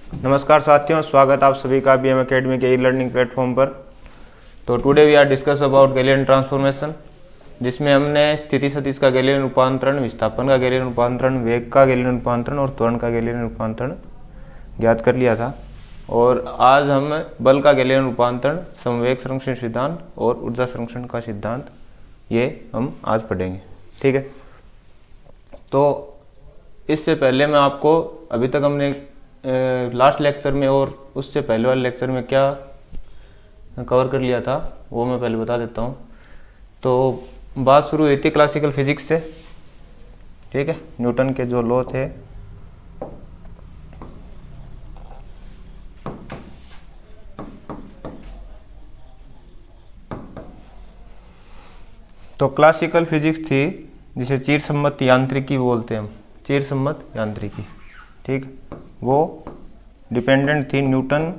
नमस्कार साथियों, स्वागत आप सभी का बीएम एकेडमी के ई लर्निंग प्लेटफॉर्म पर। तो today we are discuss about Galilean transformation, जिसमें हमने स्थिति सदिश का गैलिलियन रूपांतरण, विस्थापन का गैलिलियन रूपांतरण, वेग का गैलिलियन रूपांतरण और त्वरण का गैलिलियन रूपांतरण ज्ञात कर लिया था। और आज हम बल का गैलिलियन रूपांतरण, समवेग संरक्षण सिद्धांत और ऊर्जा संरक्षण का सिद्धांत ये हम आज पढ़ेंगे। ठीक है। तो इससे पहले मैं आपको, अभी तक हमने लास्ट लेक्चर में और उससे पहले वाले लेक्चर में क्या कवर कर लिया था वो मैं पहले बता देता हूँ। तो बात शुरू हुई थी क्लासिकल फिजिक्स से। ठीक है। न्यूटन के जो लॉ थे, तो क्लासिकल फिजिक्स थी जिसे चिर सम्मत यांत्रिकी बोलते हैं हम, चिर सम्मत यांत्रिकी। ठीक। वो डिपेंडेंट थी, न्यूटन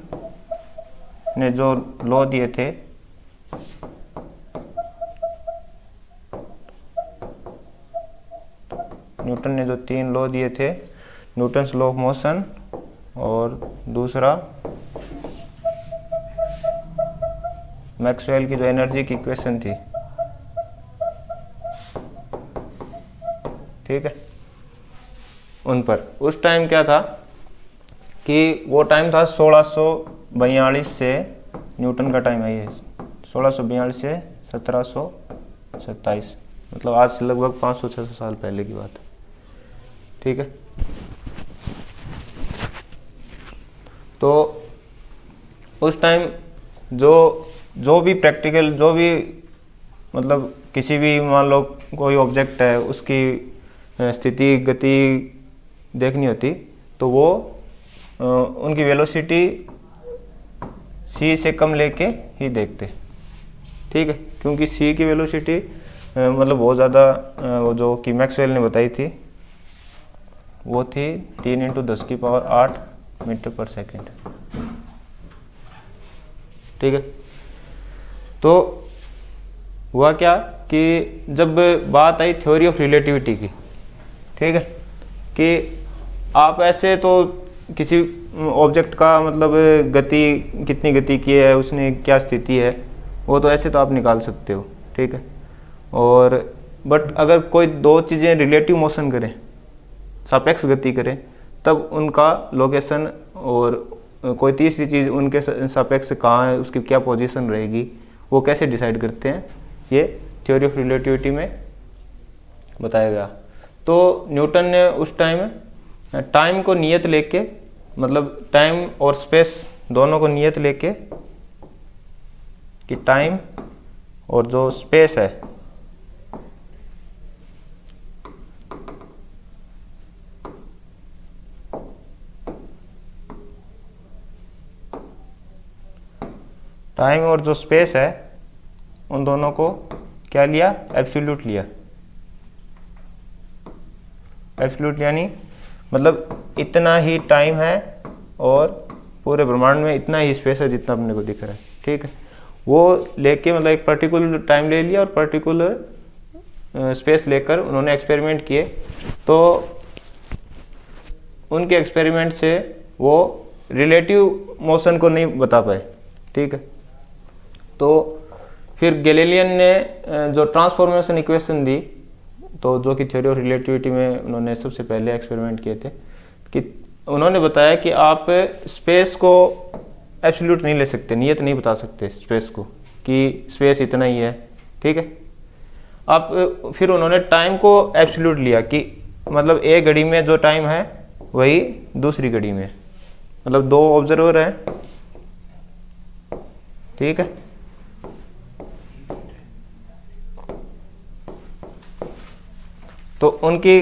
ने जो लॉ दिए थे न्यूटन ने जो 3 लॉ दिए थे, न्यूटन्स लॉ ऑफ मोशन और दूसरा मैक्सवेल की जो एनर्जी की इक्वेशन थी। ठीक है। उन पर उस टाइम क्या था कि वो टाइम था 1642 से, न्यूटन का टाइम है ये 1642 से 1727, मतलब आज से लगभग 500-600 साल पहले की बात है। ठीक है। तो उस टाइम जो भी प्रैक्टिकल, जो भी मतलब किसी भी, मान लो कोई ऑब्जेक्ट है, उसकी स्थिति गति देखनी होती तो वो उनकी वेलोसिटी c से कम लेके ही देखते। ठीक है। क्योंकि c की वेलोसिटी मतलब बहुत ज़्यादा, वो जो कि मैक्सवेल ने बताई थी वो थी 3 × 10⁸ मीटर पर सेकेंड। ठीक है। तो हुआ क्या कि जब बात आई थ्योरी ऑफ रिलेटिविटी की, ठीक है, कि आप ऐसे तो किसी ऑब्जेक्ट का मतलब गति, कितनी गति की है, उसने क्या स्थिति है, वो तो ऐसे तो आप निकाल सकते हो। ठीक है। और बट अगर कोई दो चीज़ें रिलेटिव मोशन करें, सापेक्ष गति करें, तब उनका लोकेशन और कोई तीसरी चीज़ उनके सापेक्ष कहाँ है, उसकी क्या पोजीशन रहेगी, वो कैसे डिसाइड करते हैं, ये थ्योरी ऑफ रिलेटिविटी में बताया गया। तो न्यूटन ने उस टाइम को नियत लेके, मतलब टाइम और स्पेस दोनों को नियत लेके कि टाइम और जो स्पेस है टाइम और जो स्पेस है उन दोनों को क्या लिया, एब्सोल्यूट लिया। एब्सोल्यूट यानी मतलब इतना ही टाइम है और पूरे ब्रह्मांड में इतना ही स्पेस है जितना अपने को दिख रहा है। ठीक है। वो लेके मतलब एक पर्टिकुलर टाइम ले लिया और पर्टिकुलर स्पेस लेकर उन्होंने एक्सपेरिमेंट किए। तो उनके एक्सपेरिमेंट से वो रिलेटिव मोशन को नहीं बता पाए। ठीक है। तो फिर गैलीलियन ने जो ट्रांसफॉर्मेशन इक्वेशन दी, तो जो कि थ्योरी ऑफ रिलेटिविटी में उन्होंने सबसे पहले एक्सपेरिमेंट किए थे, कि उन्होंने बताया कि आप स्पेस को एब्सोल्यूट नहीं ले सकते, नियत नहीं बता सकते स्पेस को कि स्पेस इतना ही है। ठीक है। आप फिर उन्होंने टाइम को एब्सोल्यूट लिया कि मतलब एक घड़ी में जो टाइम है वही दूसरी घड़ी में, मतलब 2 ऑब्जर्वर हैं। ठीक है। तो उनकी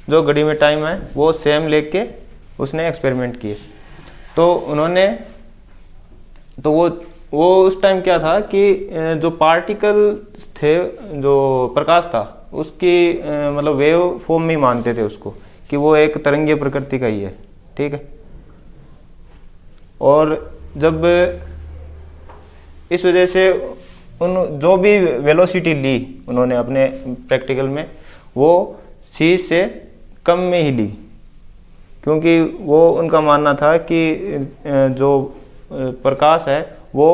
जो घड़ी में टाइम है वो सेम लेके उसने एक्सपेरिमेंट किए। तो उन्होंने, तो वो उस टाइम क्या था कि जो पार्टिकल थे, जो प्रकाश था, उसकी मतलब वेव फॉर्म में ही मानते थे उसको कि वो एक तरंगीय प्रकृति का ही है। ठीक है। और जब इस वजह से उन जो भी वेलोसिटी ली उन्होंने अपने प्रैक्टिकल में, वो c से कम में ही ली। क्योंकि वो उनका मानना था कि जो प्रकाश है वो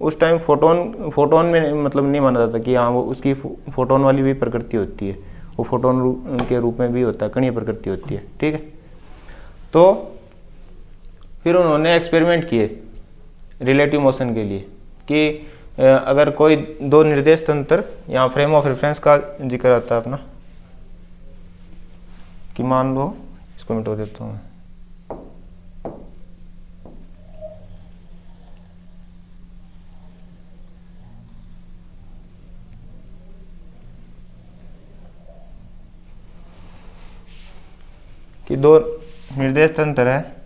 उस टाइम फोटोन में मतलब नहीं माना जाता कि हाँ वो उसकी फोटोन वाली भी प्रकृति होती है, वो फोटोन के रूप में भी होता है, कणीय प्रकृति होती है। ठीक है, तो फिर उन्होंने एक्सपेरिमेंट किए रिलेटिव मोशन के लिए कि अगर कोई दो निर्देश तंत्र, यहाँ फ्रेम ऑफ रेफरेंस का जिक्र आता है अपना, कि मान लो इसको मिटा देता हूँ, कि दो निर्देश तंत्र है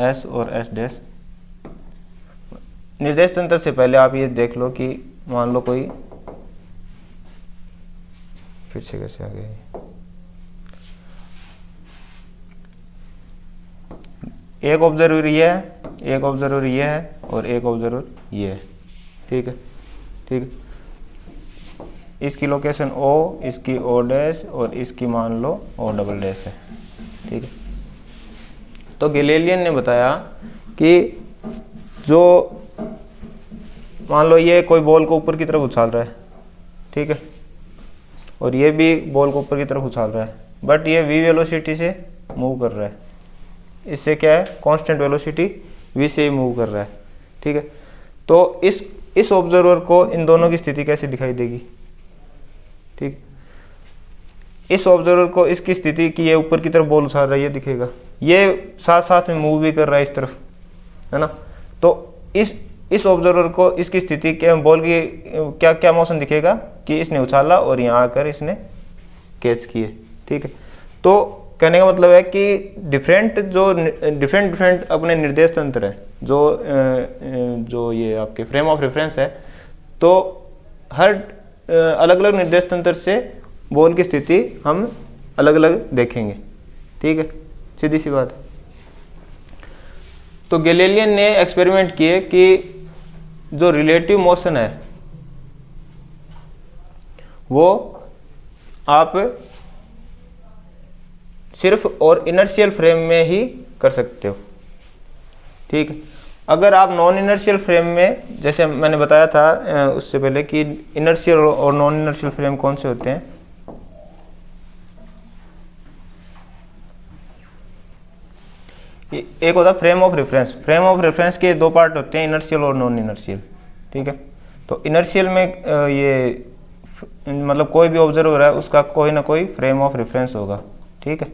S और S डैश। निर्देश तंत्र से पहले आप ये देख लो कि मान लो कोई, फिर से कैसे आ गए, एक ऑब्जर्वर ये है, एक ऑब्जर्वर ये है और एक ऑब्जर्वर ये है। ठीक है, ठीक है, इसकी लोकेशन O, इसकी O डैश और इसकी मान लो O डबल डैश है। ठीक है, तो गैलीलियन ने बताया कि जो मान लो ये कोई बॉल को ऊपर की तरफ उछाल रहा है, ठीक है, और ये भी बॉल को ऊपर की तरफ उछाल रहा है, बट ये v वेलोसिटी से मूव कर रहा है, इससे क्या है कांस्टेंट वेलोसिटी v से ही मूव कर रहा है। ठीक है, तो इस ऑब्जर्वर को इन दोनों की स्थिति कैसे दिखाई देगी? ठीक, इस ऑब्जर्वर को इसकी स्थिति की ये ऊपर की तरफ बॉल उछाल रहा है, ये दिखेगा, ये साथ साथ में मूव भी कर रहा है इस तरफ, है ना। तो इस ऑब्जर्वर को इसकी स्थिति क्या, बॉल की क्या क्या मोशन दिखेगा कि इसने उछाला और यहाँ आकर इसने कैच किए। ठीक है, तो कहने का मतलब है कि डिफरेंट अपने निर्देश तंत्र है, जो ये आपके फ्रेम ऑफ रेफरेंस है, तो हर अलग अलग निर्देश तंत्र से बॉल की स्थिति हम अलग अलग देखेंगे। ठीक है, सीधी सी बात है। तो गैलीलियन ने एक्सपेरिमेंट किए कि जो रिलेटिव मोशन है वो आप सिर्फ और इनर्शियल फ्रेम में ही कर सकते हो। ठीक है, अगर आप नॉन इनर्शियल फ्रेम में, जैसे मैंने बताया था उससे पहले कि इनर्शियल और नॉन इनर्शियल फ्रेम कौन से होते हैं, एक होता है frame of reference. Frame of reference के दो पार्ट होते हैं, इनर्शियल और नॉन इनर्शियल। ठीक है, तो इनर्शियल में ये मतलब कोई भी ऑब्जर्वर है उसका कोई ना कोई फ्रेम ऑफ रेफरेंस होगा। ठीक है,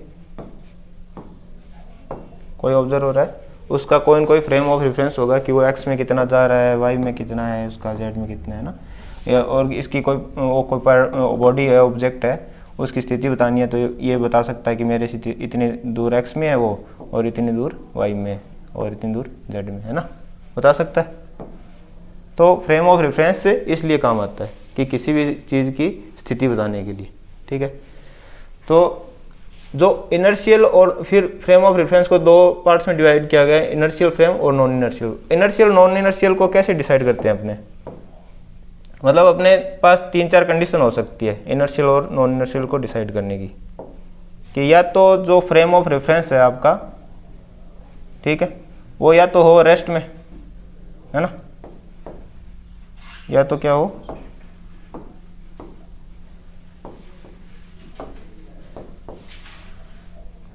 कोई ऑब्जर्वर है उसका कोई ना कोई फ्रेम ऑफ रेफरेंस होगा कि वो एक्स में कितना जा रहा है, वाई में कितना है, उसका जेड में कितना है ना, और इसकी कोई बॉडी है, ऑब्जेक्ट है, उसकी स्थिति बतानी है, तो ये बता सकता है कि मेरे स्थिति इतनी दूर एक्स में है वो, और इतनी दूर वाई में, और इतनी दूर जेड में, है ना, बता सकता है। तो फ्रेम ऑफ रेफरेंस से इसलिए काम आता है कि किसी भी चीज़ की स्थिति बताने के लिए। ठीक है, तो जो इनर्शियल और फिर फ्रेम ऑफ रेफरेंस को दो पार्ट्स में डिवाइड किया गया है, इनर्शियल फ्रेम और non inertial. Inertial non inertial को कैसे डिसाइड करते हैं अपने, मतलब अपने पास 3-4 कंडीशन हो सकती है इनर्शियल और नॉन इनर्शियल को डिसाइड करने की, कि या तो जो फ्रेम ऑफ रेफरेंस है आपका, ठीक है, वो या तो हो रेस्ट में, है ना, या तो क्या हो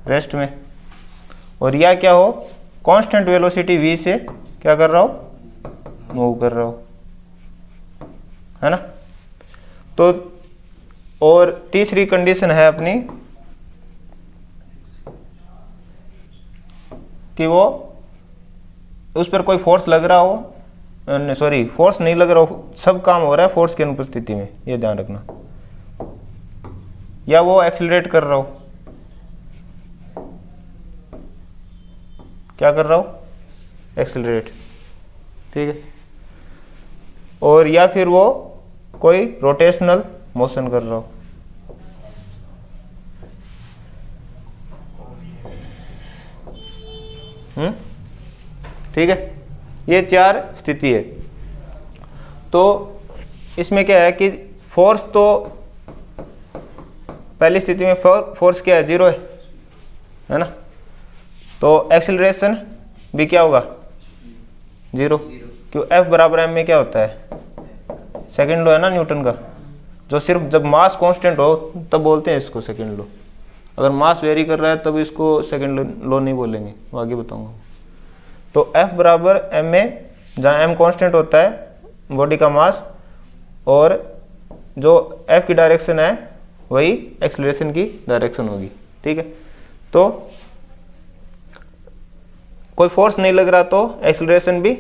रेस्ट में, और या क्या हो कांस्टेंट वेलोसिटी v से क्या कर रहा हो, मूव कर रहा हो, है ना। तो और तीसरी कंडीशन है अपनी कि वो उस पर कोई फोर्स लग रहा हो, सॉरी फोर्स नहीं लग रहा हो, सब काम हो रहा है फोर्स की अनुपस्थिति में, ये ध्यान रखना, या वो एक्सीलरेट कर रहा हो, क्या कर रहा हो, एक्सीलरेट। ठीक है, और या फिर वो कोई रोटेशनल मोशन कर रहा हो। ठीक है, ये 4 स्थिति है। तो इसमें क्या है कि फोर्स तो पहली स्थिति में फोर्स क्या है, 0 है ना। तो एक्सीलरेशन भी क्या होगा, 0, क्यों F बराबर m में क्या होता है, सेकंड लॉ है ना न्यूटन का, जो सिर्फ जब मास कांस्टेंट हो तब बोलते हैं इसको सेकंड लॉ। अगर मास वेरी कर रहा है तब इसको सेकंड लॉ नहीं बोलेंगे, वो आगे बताऊंगा। तो F बराबर m में, जहाँ m कांस्टेंट होता है बॉडी का मास, और जो F की डायरेक्शन है वही एक्सीलरेशन की डायरेक्शन होगी, ठीक है। तो कोई फोर्स नहीं लग रहा तो एक्सीलरेशन भी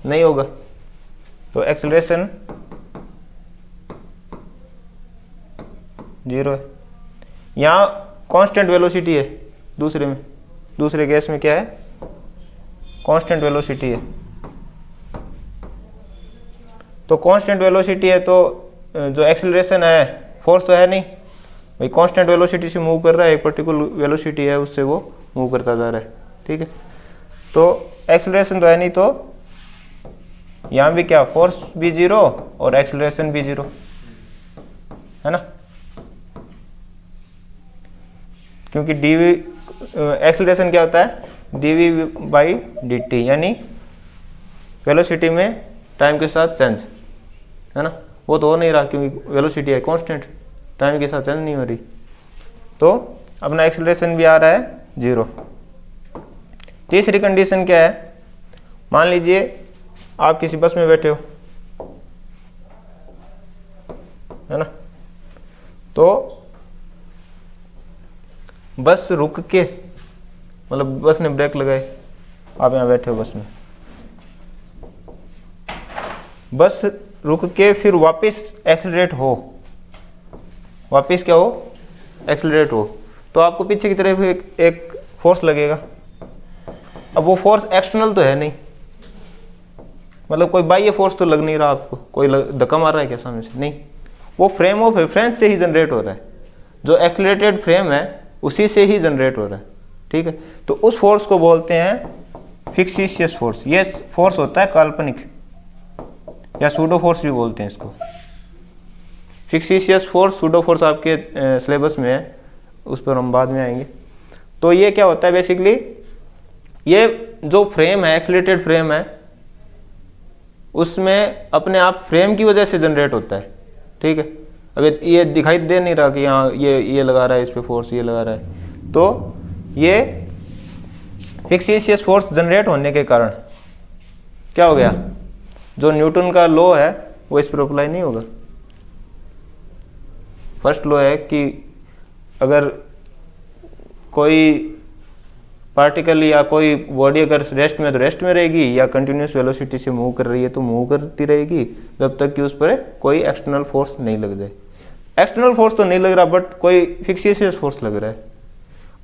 नहीं होगा, तो एक्सीलरेशन 0 है। यहाँ कांस्टेंट वेलोसिटी है, दूसरे केस में क्या है, कांस्टेंट वेलोसिटी है। तो कांस्टेंट वेलोसिटी है तो जो एक्सीलरेशन है, फोर्स तो है नहीं भाई, कांस्टेंट वेलोसिटी से मूव कर रहा है, एक पर्टिकुलर वेलोसिटी है उससे वो मूव करता जा रहा है, ठीक है। तो एक्सीलरेशन तो है नहीं, तो यहाँ भी क्या, फोर्स भी 0 और एक्सीलरेशन भी 0 है ना, क्योंकि dv एक्सीलरेशन क्या होता है, dv/dt, यानी वेलोसिटी में टाइम के साथ चेंज, है ना। वो तो हो नहीं रहा क्योंकि वेलोसिटी है कांस्टेंट, टाइम के साथ चेंज नहीं हो रही, तो अपना एक्सीलरेशन भी आ रहा है 0। तीसरी कंडीशन क्या है, मान लीजिए आप किसी बस में बैठे हो, है ना, तो बस रुक के, मतलब बस ने ब्रेक लगाए, आप यहाँ बैठे हो बस में, बस रुक के फिर वापस एक्सीलरेट हो, वापस क्या हो, एक्सीलरेट हो, तो आपको पीछे की तरफ एक फोर्स लगेगा। अब वो फोर्स एक्सटर्नल तो है नहीं, मतलब कोई बाह्य फोर्स तो लग नहीं रहा आपको, कोई धक्का मार रहा है क्या सामने से, नहीं, वो फ्रेम ऑफ रेफरेंस से ही जनरेट हो रहा है, जो एक्सीलरेटेड फ्रेम है उसी से ही जनरेट हो रहा है, ठीक है। तो उस फोर्स को बोलते हैं फिक्सिशियस फोर्स। ये फोर्स होता है काल्पनिक, या सूडो फोर्स भी बोलते हैं इसको। फिक्सिशियस फोर्स, सूडो फोर्स आपके सिलेबस में है, उस पर हम बाद में आएंगे। तो ये क्या होता है बेसिकली, ये जो फ्रेम है, एक्सीलरेटेड फ्रेम है, उसमें अपने आप फ्रेम की वजह से जनरेट होता है, ठीक है। अब ये दिखाई दे नहीं रहा कि यहाँ ये लगा रहा है, इस पे फोर्स ये लगा रहा है, तो ये फिक्सिशियस फोर्स जनरेट होने के कारण क्या हो गया, जो न्यूटन का लॉ है वो इस पर अप्लाई नहीं होगा। फर्स्ट लॉ है कि अगर कोई पार्टिकल या कोई बॉडी अगर रेस्ट में तो रेस्ट में रहेगी, या कंटिन्यूस वेलोसिटी से मूव कर रही है तो मूव करती रहेगी, जब तक कि उस पर कोई एक्सटर्नल फोर्स नहीं लग जाए। एक्सटर्नल फोर्स तो नहीं लग रहा, बट कोई फिक्सिशियस फोर्स लग रहा है।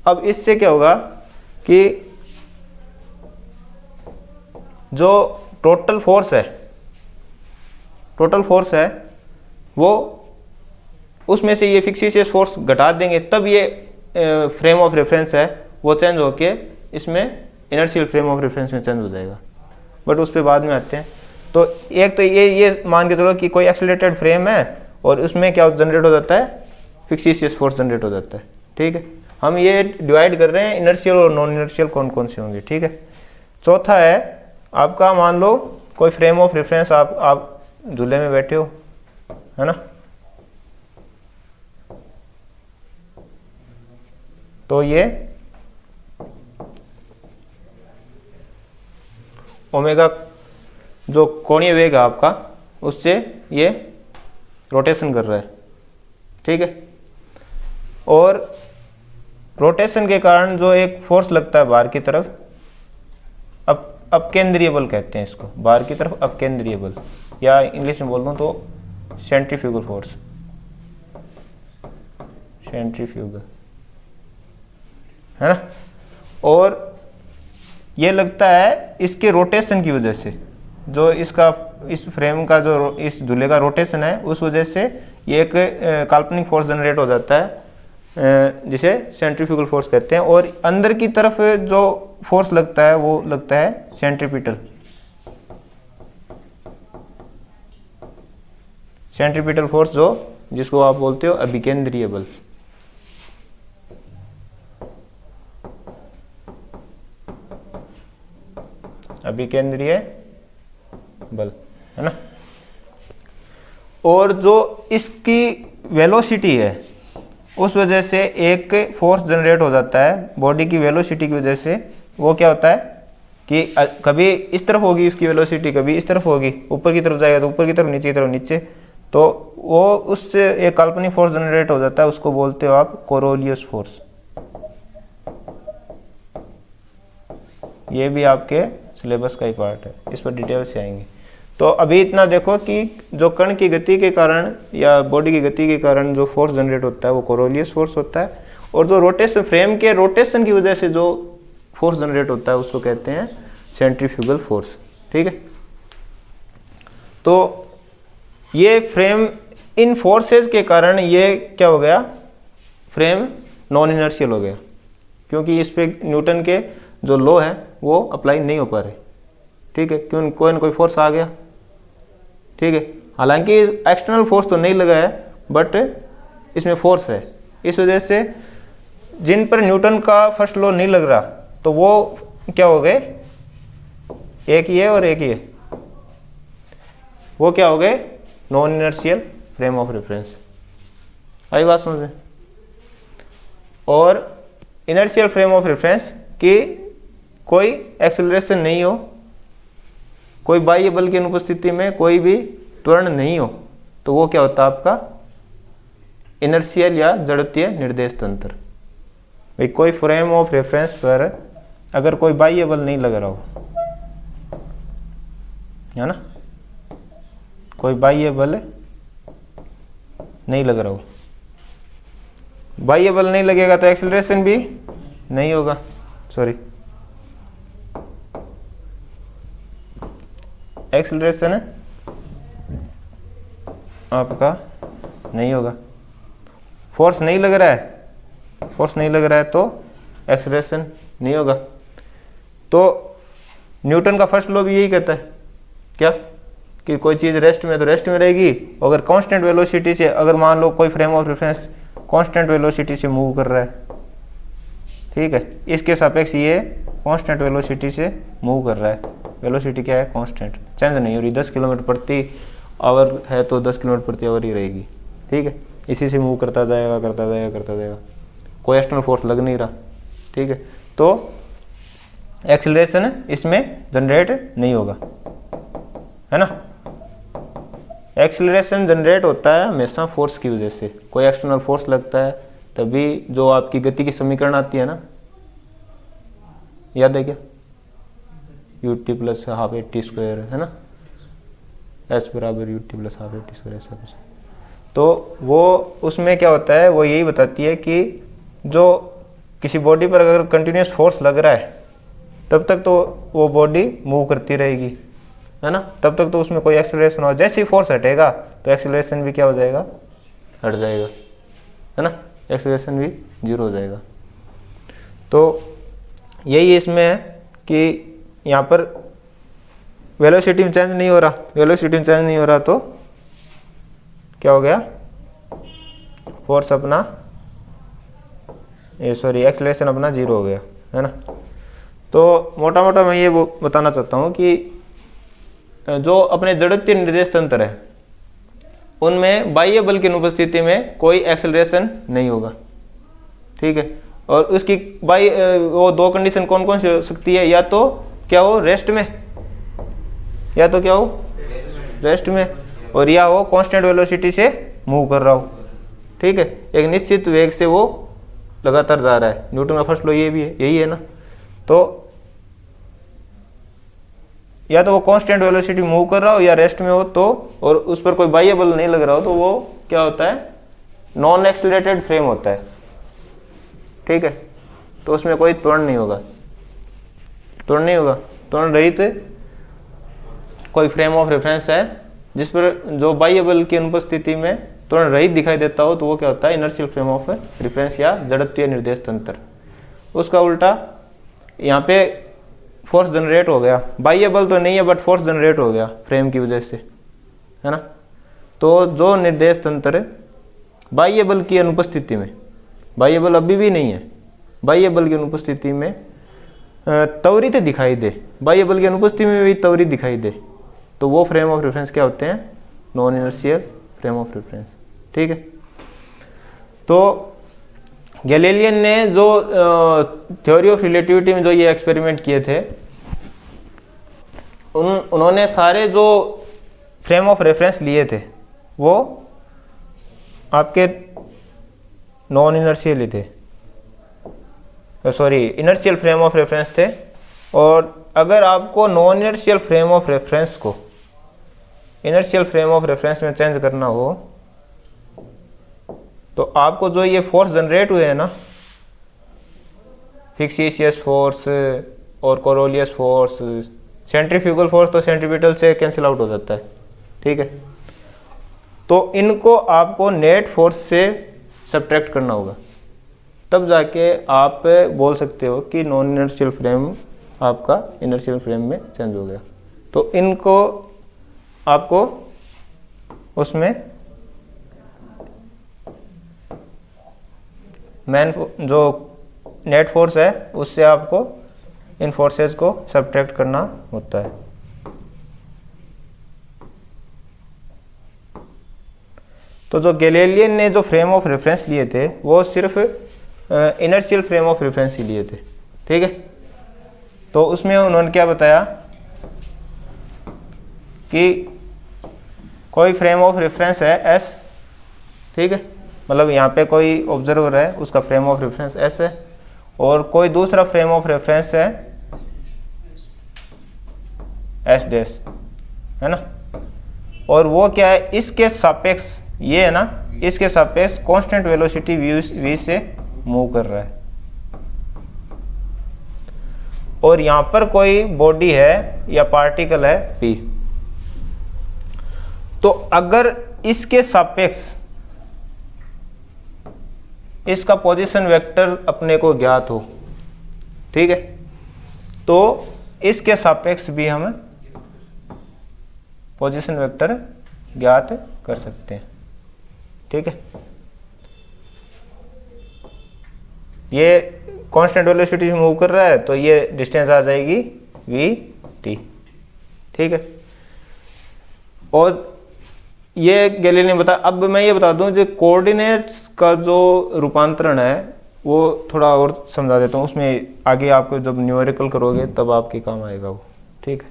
अब इससे क्या होगा कि जो टोटल फोर्स है वो, उसमें से ये फिक्सिशियस फोर्स घटा देंगे, तब ये फ्रेम ऑफ रेफरेंस है वो चेंज होके इसमें इनर्शियल फ्रेम ऑफ रेफरेंस में चेंज हो जाएगा, बट उस पर बाद में आते हैं। तो एक तो ये मान के चलो कि कोई एक्सीलरेटेड फ्रेम है और उसमें क्या जनरेट हो जाता है, फिक्सिशियस फोर्स जनरेट हो जाता है, ठीक है। हम ये डिवाइड कर रहे हैं इनर्शियल और नॉन इनर्शियल कौन कौन से होंगे, ठीक है। चौथा है आपका, मान लो कोई फ्रेम ऑफ रेफरेंस, आप झूले में बैठे हो, है ना, तो ये ओमेगा जो कोणीय वेग है आपका, उससे ये रोटेशन कर रहा है, ठीक है। और रोटेशन के कारण जो एक फोर्स लगता है बाहर की तरफ, अपकेंद्रीय बल कहते हैं इसको, बाहर की तरफ अपकेंद्रीय बल, या इंग्लिश में बोल दूं तो सेंट्रीफ्यूगल फोर्स, सेंट्रीफ्यूगल, है ना। और ये लगता है इसके रोटेशन की वजह से, जो इस फ्रेम का जो इस झूले का रोटेशन है, उस वजह से ये एक काल्पनिक फोर्स जनरेट हो जाता है, जिसे सेंट्रीफ्यूगल फोर्स कहते हैं। और अंदर की तरफ जो फोर्स लगता है वो लगता है सेंट्रीपिटल, सेंट्रीपिटल फोर्स, जो जिसको आप बोलते हो अभिकेंद्रीय बल, अभिकेंद्रीय बल, है ना। और जो इसकी वेलोसिटी है उस वजह से एक फोर्स जनरेट हो जाता है बॉडी की वेलोसिटी की वजह से। वो क्या होता है कि कभी इस तरफ होगी इसकी वेलोसिटी, कभी इस तरफ होगी, ऊपर की तरफ जाएगा तो ऊपर की तरफ, नीचे की तरफ नीचे, तो वो उससे एक काल्पनिक फोर्स जनरेट हो जाता है, उसको बोलते हो आप कोरोलियस फोर्स। ये भी आपके सिलेबस का ही पार्ट है, इस पर डिटेल से आएंगे। तो अभी इतना देखो कि जो कण की गति के कारण या बॉडी की गति के कारण जो फोर्स जनरेट होता है वो कोरोलियस फोर्स होता है, और जो रोटेशन, फ्रेम के रोटेशन की वजह से जो फोर्स जनरेट होता है उसको कहते हैं सेंट्रीफ्यूगल फोर्स। ठीक है, तो ये फ्रेम, इन फोर्सेस के कारण ये क्या हो गया, फ्रेम नॉन इनर्शियल हो गया, क्योंकि इस पे न्यूटन के जो लॉ है वो अप्लाई नहीं हो पा रहे। ठीक है, क्यों, कोई ना कोई फोर्स आ गया। ठीक है, हालांकि एक्सटर्नल फोर्स तो नहीं लगा है बट इसमें फोर्स है, इस वजह से जिन पर न्यूटन का फर्स्ट लॉ नहीं लग रहा तो वो क्या हो गए, एक ये और एक ये, वो क्या हो गए, non inertial frame of reference. आई बात समझ में। और इनर्शियल फ्रेम ऑफ रेफरेंस की कोई एक्सेलरेशन नहीं हो, कोई बाह्य बल की अनुपस्थिति में कोई भी त्वरण नहीं हो, तो वो क्या होता है आपका इनर्शियल या जड़त्वीय निर्देश तंत्र। भाई कोई फ्रेम ऑफ रेफरेंस पर अगर कोई बाह्य बल नहीं लग रहा हो, है ना, कोई बाह्य बल नहीं लग रहा हो, बाह्य बल नहीं लगेगा तो एक्सेलरेशन भी नहीं होगा, सॉरी एक्सेलरेशन आपका नहीं होगा। फोर्स नहीं लग रहा है, फोर्स नहीं लग रहा है तो एक्सेलरेशन नहीं होगा। तो न्यूटन का फर्स्ट लॉ भी यही कहता है, क्या, कि कोई चीज़ रेस्ट में तो रेस्ट में रहेगी, अगर कांस्टेंट वेलोसिटी से, अगर मान लो कोई frame of reference constant velocity से मूव कर रहा है, ठीक है, इसके सापेक्ष ये कांस्टेंट वेलोसिटी से मूव कर रहा है, वेलोसिटी क्या है, कांस्टेंट, चेंज नहीं हो रही, 10 किलोमीटर प्रति आवर है तो 10 किलोमीटर प्रति आवर ही रहेगी। ठीक है, इसी से मूव करता जाएगा करता जाएगा करता जाएगा, कोई एक्सटर्नल फोर्स लग नहीं रहा। ठीक है, तो एक्सेलरेशन इसमें जनरेट नहीं होगा, है ना। एक्सेलरेशन जनरेट होता है हमेशा फोर्स की वजह से, कोई एक्सटर्नल फोर्स लगता है तभी जो आपकी गति की समीकरण आती है ना, याद है क्या, ut plus half A T square, है ना, s बराबर ut plus half A T square, ऐसा कुछ। तो वो उसमें क्या होता है, वो यही बताती है कि जो किसी बॉडी पर अगर कंटिन्यूस फोर्स लग रहा है तब तक तो वो बॉडी मूव करती रहेगी, है ना, तब तक तो उसमें कोई एक्सेलरेशन हो, जैसे ही फोर्स हटेगा तो एक्सेलरेशन भी क्या हो जाएगा, हट जाएगा, है ना, एक्सेलरेशन भी जीरो हो जाएगा। तो यही इसमें है कि यहाँ पर वेलोसिटी में चेंज नहीं हो रहा, वेलोसिटी में चेंज नहीं हो रहा तो क्या हो गया, फोर्स अपना, ये सॉरी एक्सेलरेशन अपना जीरो हो गया, है ना। तो मोटा मोटा मैं ये बताना चाहता हूँ कि जो अपने जड़त्वीय निर्देश तंत्र है उनमें बाह्य बल की अनुपस्थिति में कोई एक्सेलरेशन नहीं होगा। ठीक है, और उसकी वो दो कंडीशन कौन कौन सी हो सकती है, या तो क्या हो रेस्ट में, या तो क्या हो रेस्ट में, और या हो कांस्टेंट वेलोसिटी से मूव कर रहा हो। ठीक है, एक निश्चित वेग से वो लगातार जा रहा है, न्यूटन का फर्स्ट लॉ ये भी है, यही है ना। तो या तो वो कांस्टेंट वेलोसिटी मूव कर रहा हो या रेस्ट में हो, तो और उस पर कोई बाह्य बल नहीं लग रहा हो, तो वो क्या होता है, नॉन एक्सेलरेटेड फ्रेम होता है। ठीक है, तो उसमें कोई त्वरण नहीं होगा, त्वरण नहीं होगा, त्वरण रहित कोई फ्रेम ऑफ रेफरेंस है जिस पर जो बाह्य बल की अनुपस्थिति में त्वरण रहित दिखाई देता हो, तो वो क्या होता है, इनर्शियल फ्रेम ऑफ रेफरेंस या जड़त्वीय निर्देश तंत्र। उसका उल्टा यहाँ पे फोर्स जनरेट हो गया, बाह्य बल तो नहीं है बट फोर्स जनरेट हो गया फ्रेम की वजह से, है ना। तो जो निर्देश तंत्र बाह्य बल की अनुपस्थिति में, बाह्य बल अभी भी नहीं है, बाह्य बल की अनुपस्थिति में त्वरित दिखाई दे, बाह्य बल की अनुपस्थिति में भी त्वरित दिखाई दे, तो वो फ्रेम ऑफ रेफरेंस क्या होते हैं? Non inertial frame of reference. ठीक है, तो गैलीलियन ने जो थ्योरी ऑफ रिलेटिविटी में जो ये एक्सपेरिमेंट किए थे, उन्होंने सारे जो फ्रेम ऑफ रेफरेंस लिए थे वो आपके नॉन इनर्शियल ही थे, sorry inertial frame of reference थे। और अगर आपको non inertial frame of reference को इनर्शियल फ्रेम ऑफ रेफरेंस में चेंज करना हो, तो आपको जो ये फोर्स जनरेट हुए हैं ना, फिक्सियस फोर्स और कोरोलियस फोर्स, सेंट्रीफ्यूगल फोर्स तो सेंट्रीपिटल से कैंसिल आउट हो जाता है। ठीक है, तो इनको आपको नेट फोर्स से सब्ट्रैक्ट करना होगा, तब जाके आप बोल सकते हो कि नॉन इनर्शियल फ्रेम आपका इनर्शियल फ्रेम में चेंज हो गया। तो इनको आपको उसमें मेन जो नेट फोर्स है उससे आपको इन फोर्सेस को सब्ट्रैक्ट करना होता है। तो जो गैलीलियन ने जो फ्रेम ऑफ रेफरेंस लिए थे वो सिर्फ इनर्शियल फ्रेम ऑफ रेफरेंस ही लिए थे। ठीक है, तो उसमें उन्होंने क्या बताया कि कोई फ्रेम ऑफ रेफरेंस है एस, ठीक है, मतलब यहाँ पे कोई ऑब्जर्वर है उसका फ्रेम ऑफ रेफरेंस एस है, और कोई दूसरा फ्रेम ऑफ रेफरेंस है एस डैश, है ना, और वो क्या है, इसके सापेक्ष, ये है ना, इसके सापेक्ष कांस्टेंट वेलोसिटी v से मूव कर रहा है, और यहां पर कोई बॉडी है या पार्टिकल है p। तो अगर इसके सापेक्ष इसका पोजीशन वेक्टर अपने को ज्ञात हो, ठीक है, तो इसके सापेक्ष भी हम पोजीशन वेक्टर ज्ञात कर सकते हैं। ठीक है, ये कांस्टेंट वेलोसिटी मूव कर रहा है तो ये डिस्टेंस आ जाएगी v_t। ठीक है, और ये गैलीलियन ने बताया। अब मैं ये बता दूं, जो कोऑर्डिनेट्स का जो रूपांतरण है वो थोड़ा और समझा देता हूँ, उसमें आगे आपको जब न्यूमेरिकल करोगे तब आपके काम आएगा वो। ठीक है,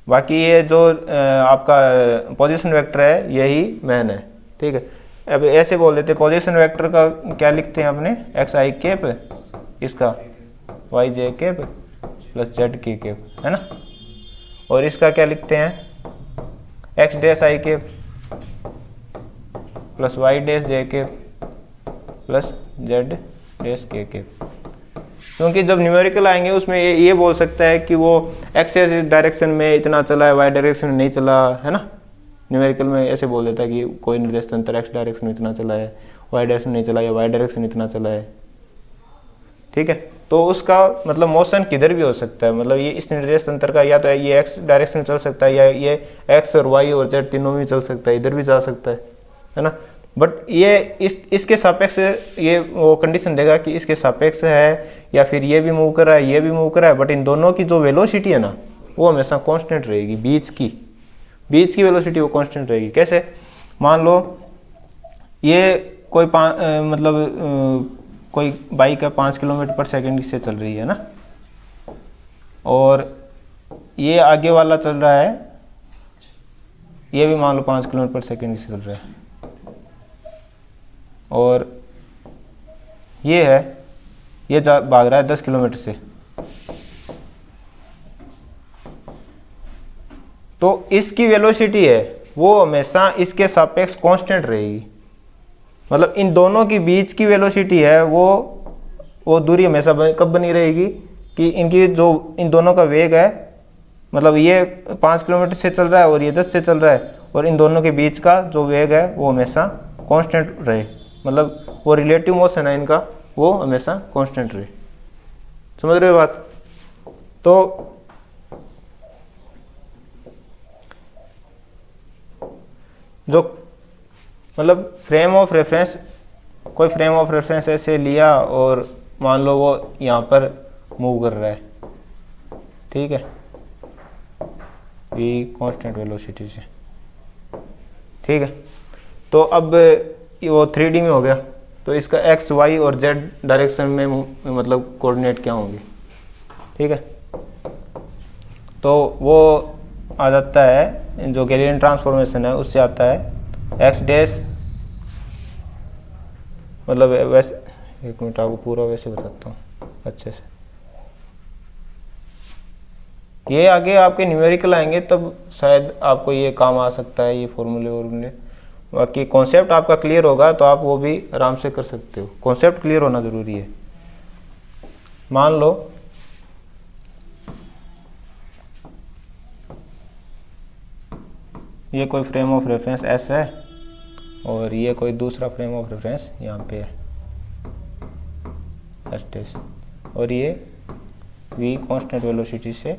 बाकी ये जो आपका पोजीशन वेक्टर है यही मेन है। ठीक है, अब ऐसे बोल देते, पोजीशन वेक्टर का क्या लिखते हैं अपने, एक्स आई कैप, इसका Y J cap plus Z की कैप, है ना, और इसका क्या लिखते हैं, X dash I cap plus Y dash J cap plus Z dash K cap. क्योंकि जब न्यूमेरिकल आएंगे उसमें ये बोल सकता है कि वो एक्स डायरेक्शन में इतना चला है, वाई डायरेक्शन में नहीं चला, है ना, न्यूमेरिकल में ऐसे बोल देता है कि कोई निर्देश तंत्र एक्स डायरेक्शन में इतना चला है, वाई डायरेक्शन में नहीं चला, या वाई डायरेक्शन में इतना चला है। ठीक है, तो उसका मतलब मोशन किधर भी हो सकता है, मतलब ये इस निर्देश तंत्र का या तो ये एक्स डायरेक्शन में चल सकता है, या ये एक्स और वाई और जेड तीनों में चल सकता है, इधर भी जा सकता है ना। बट ये इसके सापेक्ष ये वो कंडीशन देगा कि इसके सापेक्ष है, या फिर ये भी मूव कर रहा है, ये भी मूव कर रहा है, बट इन दोनों की जो वेलोसिटी है ना वो हमेशा कांस्टेंट रहेगी, बीच की वेलोसिटी वो कांस्टेंट रहेगी। कैसे, मान लो ये कोई कोई बाइक है 5 किलोमीटर पर सेकंड से चल रही है ना, और ये आगे वाला चल रहा है, ये भी मान लो 5 किलोमीटर पर सेकंड से चल रहा है, और ये है, ये भाग रहा है 10 किलोमीटर से, तो इसकी वेलोसिटी है वो हमेशा इसके सापेक्ष कांस्टेंट रहेगी। मतलब इन दोनों की बीच की वेलोसिटी है वो दूरी हमेशा कब बनी रहेगी कि इनकी जो इन दोनों का वेग है, मतलब ये 5 किलोमीटर से चल रहा है और ये 10 से चल रहा है, और इन दोनों के बीच का जो वेग है वो हमेशा कांस्टेंट रहे, मतलब वो रिलेटिव मोशन है इनका वो हमेशा कांस्टेंट रहे। समझ रहे हो बात? तो जो मतलब फ्रेम ऑफ रेफरेंस, कोई फ्रेम ऑफ रेफरेंस ऐसे लिया और मान लो वो यहाँ पर मूव कर रहा है, ठीक है, v कांस्टेंट वेलोसिटी से, ठीक है। तो अब वो 3D में हो गया, तो इसका x, y और z डायरेक्शन में मतलब कोऑर्डिनेट क्या होंगे, ठीक है। तो वो आ जाता है, जो गैलीलियन ट्रांसफॉर्मेशन है उससे आता है x डैश, मतलब वैसे, एक मिनट आपको पूरा वैसे बताता हूँ अच्छे से। ये आगे आपके न्यूमेरिकल आएंगे तब शायद आपको ये काम आ सकता है, ये फॉर्मूले। बाकी कॉन्सेप्ट आपका क्लियर होगा तो आप वो भी आराम से कर सकते हो, कॉन्सेप्ट क्लियर होना ज़रूरी है। मान लो ये कोई फ्रेम ऑफ रेफरेंस S है और ये कोई दूसरा फ्रेम ऑफ रेफरेंस यहाँ पे है S डैश, और ये v कांस्टेंट वेलोसिटी से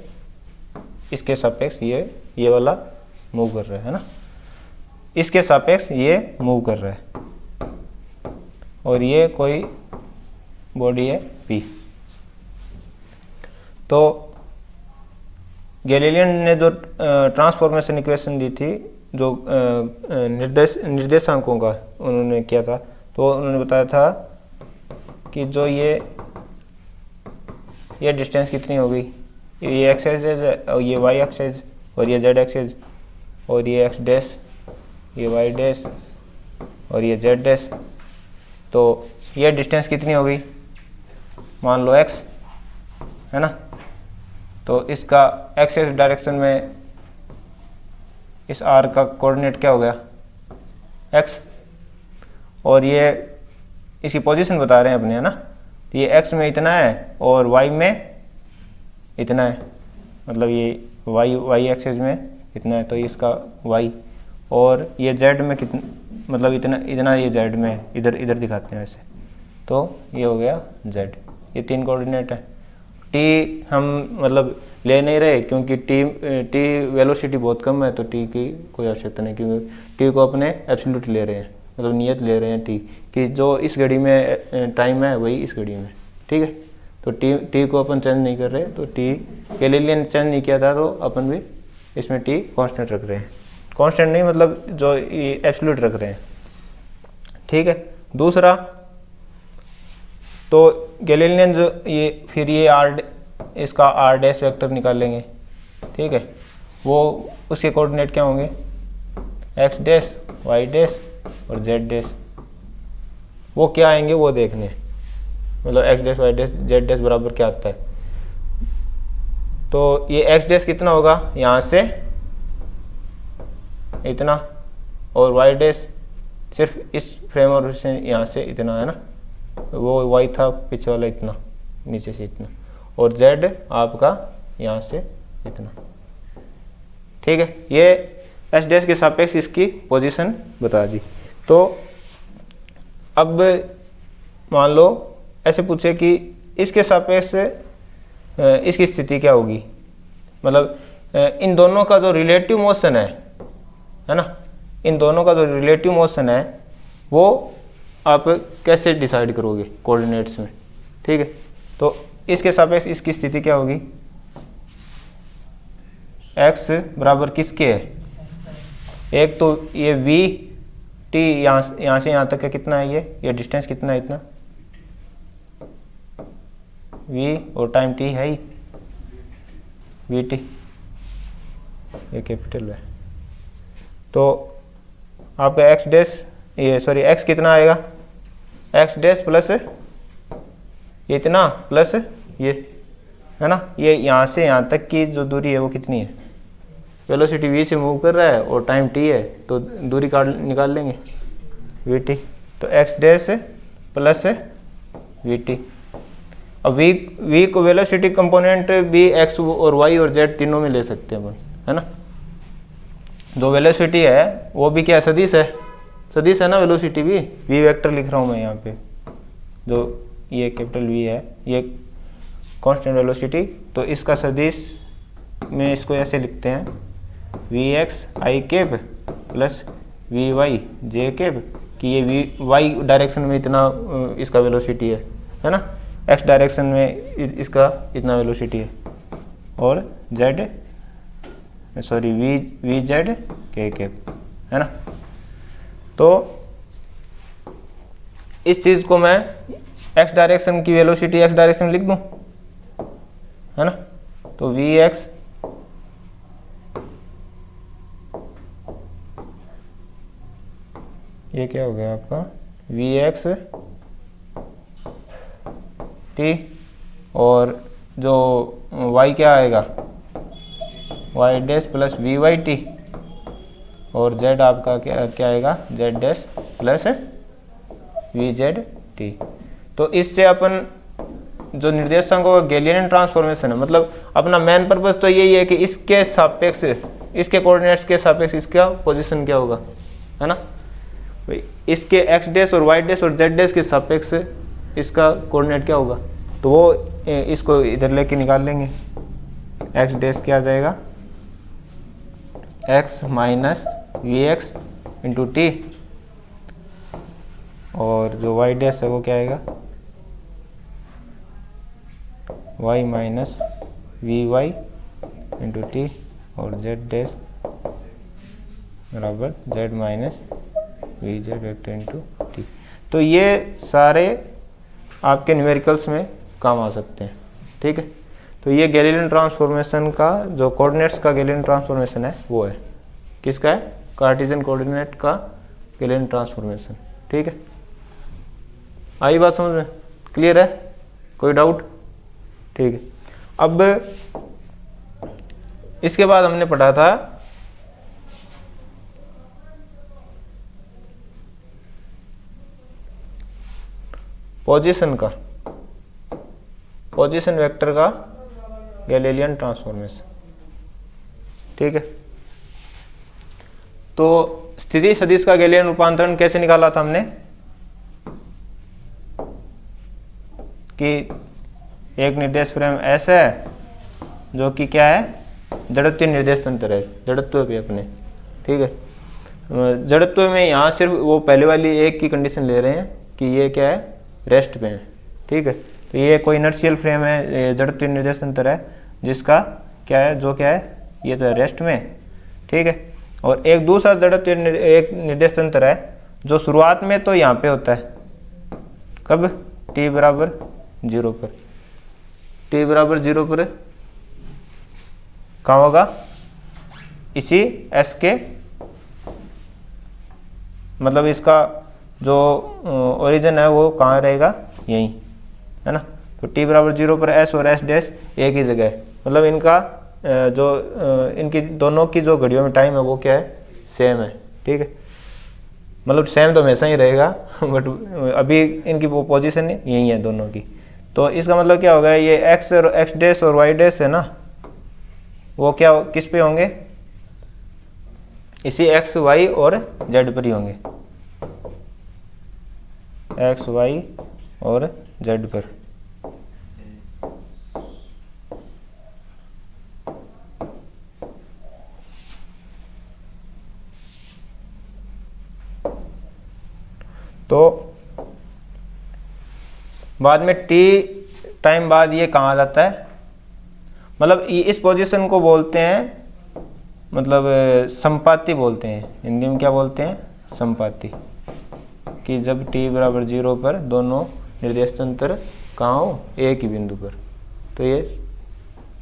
इसके सापेक्ष ये वाला मूव कर रहा है ना, इसके सापेक्ष ये मूव कर रहा है, और ये कोई बॉडी है P। तो गैलीलियन ने जो ट्रांसफॉर्मेशन इक्वेशन दी थी, जो निर्देशांकों का उन्होंने किया था, तो उन्होंने बताया था कि जो ये डिस्टेंस कितनी होगी, ये x एक्सिस है और ये y एक्सिस और ये z एक्सिस, और ये x डैश, ये y डैश और ये z डैश। तो ये डिस्टेंस कितनी होगी, मान लो x है ना, तो इसका x डायरेक्शन में इस r का कोऑर्डिनेट क्या हो गया x, और ये इसकी पोजीशन बता रहे हैं अपने, है ना। तो ये x में इतना है और y में इतना है, मतलब ये y एक्सिस में इतना है, तो इसका y, और ये z में कितना, मतलब इतना ये z में है, इधर दिखाते हैं वैसे, तो ये हो गया z। ये 3 कोऑर्डिनेट है। t हम मतलब ले नहीं रहे क्योंकि t वेलोसिटी बहुत कम है, तो t की कोई आवश्यकता नहीं, क्योंकि t को अपने एब्सोल्यूट ले रहे हैं, मतलब नियत ले रहे हैं t कि जो इस घड़ी में टाइम है वही इस घड़ी में, ठीक है। तो t को अपन चेंज नहीं कर रहे, तो t गैलीलियन चेंज नहीं किया था, तो अपन भी इसमें t कांस्टेंट रख रहे हैं, कांस्टेंट नहीं मतलब जो एब्सोल्यूट रख रहे हैं, ठीक है। दूसरा, तो गैलीलियन जो ये फिर ये इसका r डैश वेक्टर निकाल लेंगे, ठीक है। वो उसके कोऑर्डिनेट क्या होंगे, x डैश, y डैश और z डैश। वो क्या आएंगे वो देखने, मतलब x dash, y dash, z dash बराबर क्या आता है। तो ये x डैश कितना होगा, यहाँ से इतना, और y डैश सिर्फ इस फ्रेमवर्क से यहाँ से इतना है ना, वो y था पीछे वाला इतना, नीचे से इतना, और z आपका यहाँ से इतना, ठीक है। ये s डैश के सापेक्ष इसकी पोजीशन बता दी। तो अब मान लो ऐसे पूछे कि इसके सापेक्ष इसकी स्थिति क्या होगी, मतलब इन दोनों का जो रिलेटिव मोशन है ना, इन दोनों का जो रिलेटिव मोशन है वो आप कैसे डिसाइड करोगे कोऑर्डिनेट्स में, ठीक है। तो इसके सापेक्ष इसकी स्थिति क्या होगी, x बराबर किसके है, एक तो ये v t यहाँ से यहाँ तक का कितना है, ये डिस्टेंस कितना है, इतना v और टाइम t है ही, vt, ये कैपिटल है। तो आपका x डैश, ये सॉरी x कितना आएगा, x डैश प्लस इतना प्लस ये है ना, ये यहाँ से यहाँ तक की जो दूरी है वो कितनी है, वेलोसिटी v से मूव कर रहा है और टाइम t है, तो दूरी निकाल लेंगे vt। तो x डैश प्लस vt। अब v को वेलोसिटी कंपोनेंट भी x और y और z तीनों में ले सकते हैं अपन, है ना। जो वेलोसिटी है वो भी क्या सदिश है ना, वेलोसिटी भी v वेक्टर लिख रहा हूँ मैं यहाँ पे, जो ये कैपिटल V है, ये कांस्टेंट वेलोसिटी, तो इसका सदिश में इसको ऐसे लिखते हैं vx i cap plus vy j cap, कि ये y डायरेक्शन में इतना इसका वेलोसिटी है ना, x डायरेक्शन में इसका इतना वेलोसिटी है, और जेड सॉरी वी जेड के कैप, है ना। तो इस चीज़ को मैं एक्स डायरेक्शन की वेलोसिटी एक्स डायरेक्शन लिख दूं, है ना। तो वी एक्स ये क्या हो गया आपका वी एक्स टी, और जो y क्या आएगा Y dash plus V Y T, और z आपका क्या आएगा z dash plus V Z T. तो इससे अपन जो निर्देशांकों का गैलिलियन ट्रांसफॉर्मेशन है, मतलब अपना मेन पर्पस तो यही है कि इसके सापेक्ष, इसके कोऑर्डिनेट्स के सापेक्ष इसका पोजीशन क्या होगा, है ना भाई। इसके एक्स डैश और वाई डैश और जेड डैश के सापेक्ष इसका कोऑर्डिनेट क्या होगा, तो वो इसको इधर लेके निकाल लेंगे। एक्स डैश क्या आ जाएगा X minus V X into T, और जो वाई डैश है वो क्या आएगा y minus V Y into T, और z डैश बराबर z minus V Z vector into T. तो ये सारे आपके न्यूमेरिकल्स में काम आ सकते हैं, ठीक है। तो ये गैलीलियन ट्रांसफॉर्मेशन का जो कोऑर्डिनेट्स का गैलीलियन ट्रांसफॉर्मेशन है वो है, किसका है, कार्टेशियन कोऑर्डिनेट का गैलीलियन ट्रांसफॉर्मेशन, ठीक है। आई बात समझ में, क्लियर है, कोई डाउट, ठीक है। अब इसके बाद हमने पढ़ा था पोजीशन का, पोजीशन वेक्टर का गैलीलियन ट्रांसफॉर्मेशन, ठीक है। तो स्थिति सदिश का गैलीलियन रूपांतरण कैसे निकाला था हमने कि एक निर्देश फ्रेम ऐसा है जो कि क्या है जड़त्वीय निर्देश तंत्र है, जड़त्व पे अपने, ठीक है। जड़त्व में यहाँ सिर्फ वो पहले वाली एक की कंडीशन ले रहे हैं कि ये क्या है रेस्ट पे है, ठीक है। तो ये कोई इनर्शियल फ्रेम है, जड़त्वीय निर्देश तंत्र है जिसका क्या है, जो क्या है ये तो है रेस्ट में, ठीक है। और एक दूसरा जड़त्वीय एक निर्देश तंत्र है जो शुरुआत में तो यहाँ पे होता है, कब t बराबर 0 पर, t बराबर 0 पर कहाँ होगा, इसी s के, मतलब इसका जो ओरिजिन है वो कहाँ रहेगा, यहीं, है ना। तो t बराबर 0 पर s और s डैश एक ही जगह है, मतलब इनका जो इनकी दोनों की जो घड़ियों में टाइम है वो क्या है सेम है, ठीक है। मतलब सेम तो हमेशा ही रहेगा बट अभी इनकी वो पोजीशन यही है दोनों की। तो इसका मतलब क्या होगा, ये x और x डैश और y डैश है ना, वो क्या किस पे होंगे, इसी x y और z पर ही होंगे, x y और z पर। तो बाद में t टाइम बाद ये कहाँ आ जाता है, मतलब इस पोजीशन को बोलते हैं, मतलब संपाती बोलते हैं, हिंदी में क्या बोलते हैं संपाती, कि जब t बराबर 0 पर दोनों निर्देश तंत्र कहाँ हो एक ही बिंदु पर। तो ये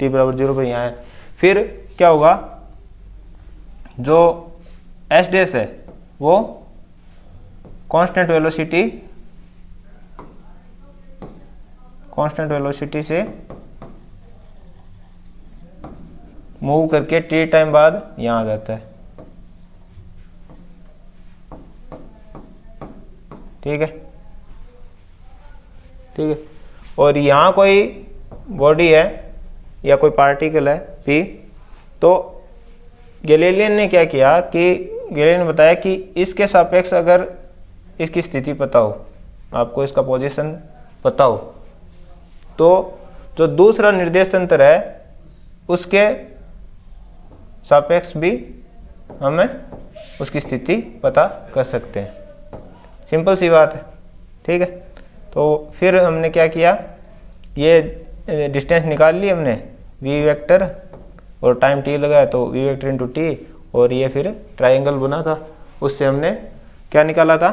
t बराबर 0 पर यहाँ है। फिर क्या होगा, जो s डैश है वो कांस्टेंट वेलोसिटी से मूव करके t टाइम बाद यहाँ आ जाता है, ठीक है, ठीक है। और यहाँ कोई बॉडी है या कोई पार्टिकल है p, तो गैलीलियन ने क्या किया कि गैलीलियन ने बताया कि इसके सापेक्ष अगर इसकी स्थिति पता हो, आपको इसका पोजीशन पता हो, तो जो दूसरा निर्देश तंत्र है उसके सापेक्ष भी हमें उसकी स्थिति पता कर सकते हैं, सिंपल सी बात है, ठीक है। तो फिर हमने क्या किया, ये डिस्टेंस निकाल ली हमने वी वेक्टर और टाइम टी लगा है तो वी वेक्टर इंटू टी, और ये फिर ट्राइंगल बना था, उससे हमने क्या निकाला था,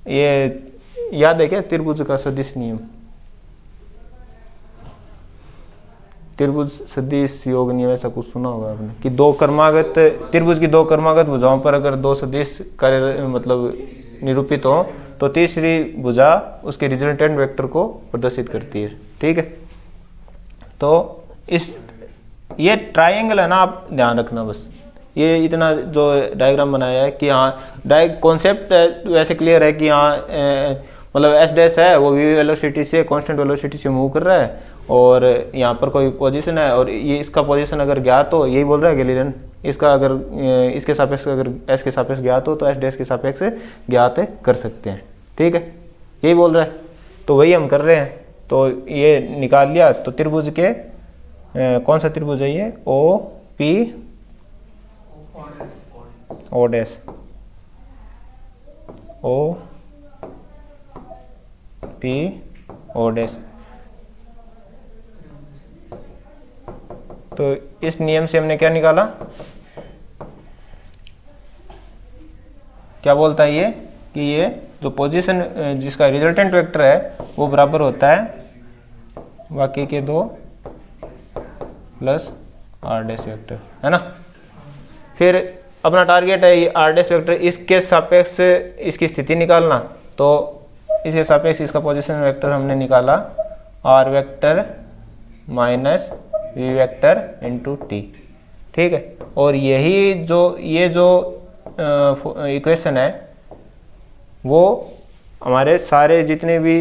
ये याद है क्या, त्रिभुज का सदिश नियम, त्रिभुज सदिश योग नियम, ऐसा कुछ सुना होगा आपने कि दो कर्मागत त्रिभुज की दो कर्मागत भुजाओं पर अगर दो सदिश कार्य मतलब निरूपित हो तो तीसरी भुजा उसके रिजल्टेंट वेक्टर को प्रदर्शित करती है। ठीक है, तो इस ये ट्राइंगल है ना, आप ध्यान रखना बस, ये इतना जो डायग्राम बनाया है कि हाँ कॉन्सेप्ट वैसे क्लियर है कि हाँ मतलब एस डैश है वो वी वेलोसिटी से कांस्टेंट वेलोसिटी से मूव कर रहा है, और यहाँ पर कोई पोजीशन है और ये इसका पोजीशन अगर ज्ञात हो, यही बोल रहा है गैलीलियन, इसका अगर इसके सापेक्ष अगर एस के सापेक्ष ज्ञात हो तो एस डैश के सापेक्ष ज्ञात कर सकते हैं। ठीक है, यही बोल रहा है, तो वही हम कर रहे हैं। तो ये निकाल लिया, तो त्रिभुज के कौन सा त्रिभुज है ये, O P O dash, O P O dash. तो इस नियम से हमने क्या निकाला, क्या बोलता है ये कि ये जो पोजीशन जिसका रिजल्टेंट वेक्टर है वो बराबर होता है बाकी के दो प्लस आर डैश वेक्टर, है ना। फिर अपना टारगेट है ये आर डैश वेक्टर, इसके सापेक्ष इसकी स्थिति निकालना, तो इसके सापेक्ष इसका पोजीशन वेक्टर हमने निकाला R vector minus V vector into T. ठीक है, और यही जो ये जो इक्वेशन है वो हमारे सारे जितने भी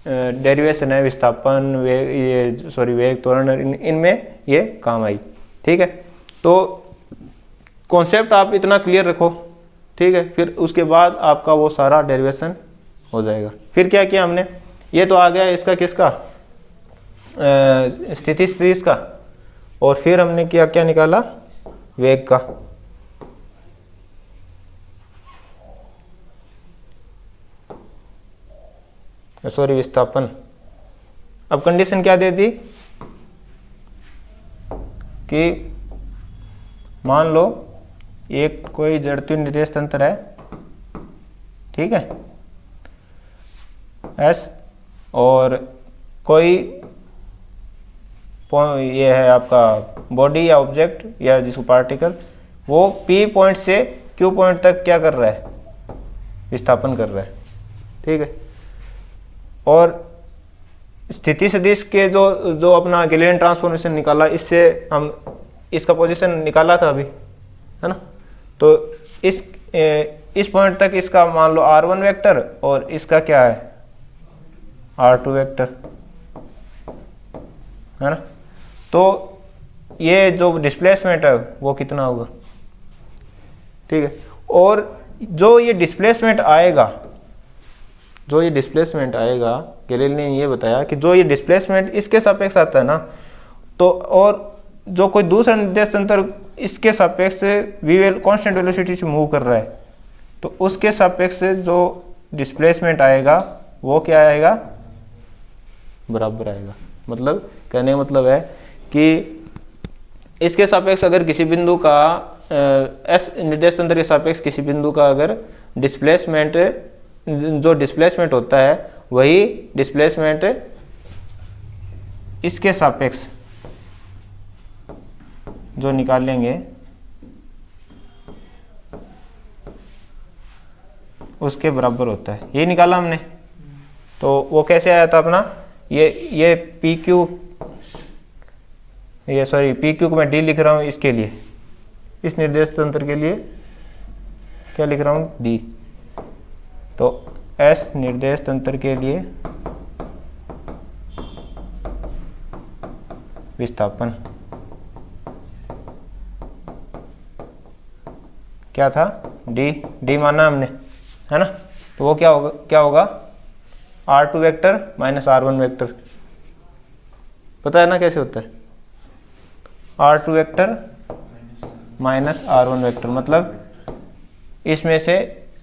डेरिवेशन है, विस्थापन वेग, ये सॉरी वेग त्वरण, इनमें ये काम आई। ठीक है, तो कॉन्सेप्ट आप इतना क्लियर रखो। ठीक है, फिर उसके बाद आपका वो सारा डेरिवेशन हो जाएगा। फिर क्या किया हमने, ये तो आ गया इसका किसका स्थिति सदिश का, और फिर हमने क्या निकाला, वेग का। सॉरी विस्थापन। अब कंडीशन क्या दे दी कि मान लो एक कोई जड़त्वीय निर्देश तंत्र है, ठीक है, एस, और कोई ये है आपका बॉडी या ऑब्जेक्ट या जिसको पार्टिकल, वो पी पॉइंट से क्यू पॉइंट तक क्या कर रहा है, विस्थापन कर रहा है। ठीक है, और स्थिति सदिश के जो अपना गैलीलियन ट्रांसफॉर्मेशन निकाला, इससे हम इसका पोजीशन निकाला था अभी, है ना। तो इस पॉइंट तक इसका मान लो r1 वेक्टर और इसका क्या है r2 वेक्टर, है ना। तो ये जो डिस्प्लेसमेंट है वो कितना होगा, ठीक है। और जो ये डिस्प्लेसमेंट आएगा, गैलीलियो ने ये बताया कि जो ये डिस्प्लेसमेंट इसके सापेक्ष आता है ना, तो और जो कोई दूसरा निर्देश तंत्र इसके सापेक्ष कांस्टेंट वेलोसिटी से मूव कर रहा है, तो उसके सापेक्ष जो डिस्प्लेसमेंट आएगा वो क्या आएगा, बराबर आएगा। मतलब कहने का मतलब है कि इसके सापेक्ष अगर किसी बिंदु का एस निर्देश तंत्र के सापेक्ष किसी बिंदु का अगर डिस्प्लेसमेंट, जो डिस्प्लेसमेंट होता है वही डिस्प्लेसमेंट इसके सापेक्ष जो निकालेंगे उसके बराबर होता है। ये निकाला हमने, तो वो कैसे आया था अपना, ये पी क्यू, ये सॉरी पी क्यू को मैं डी लिख रहा हूँ इसके लिए, इस निर्देश तंत्र के लिए क्या लिख रहा हूँ, डी। तो एस निर्देश तंत्र के लिए विस्थापन क्या था, डी माना हमने, है ना। तो वो क्या होगा r2 vector minus r1 vector. पता है ना कैसे होता है, r2 vector minus r1 vector, मतलब इसमें से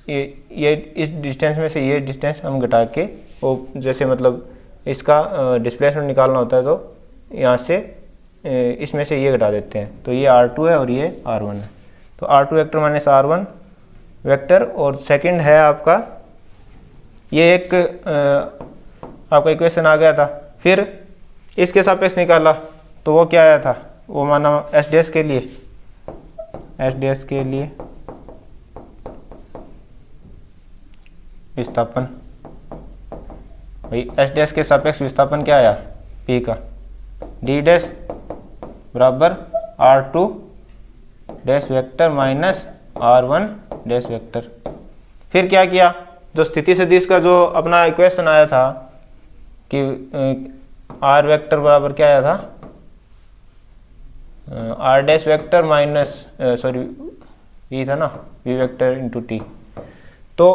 ये इस डिस्टेंस में से ये डिस्टेंस हम घटा के, वो जैसे मतलब इसका डिस्प्लेसमेंट निकालना होता है तो यहाँ से इसमें से ये घटा देते हैं, तो ये R2 है और ये R1 है। तो R2 vector minus R1 vector, और सेकंड है आपका ये एक आपका इक्वेशन आ गया था। फिर इसके सापेक्ष निकाला तो वो क्या आया था, वो माना एस डैश के लिए, एस डैश के लिए विस्थापन, भाई एस डैश के सापेक्ष विस्थापन क्या आया, पी का, डी डैश बराबर R2 dash vector minus R1 dash vector. फिर क्या किया, जो स्थिति सदिश का जो अपना इक्वेशन आया था कि R वेक्टर बराबर क्या आया था, R dash vector minus sorry V था ना, V वेक्टर इंटू T। तो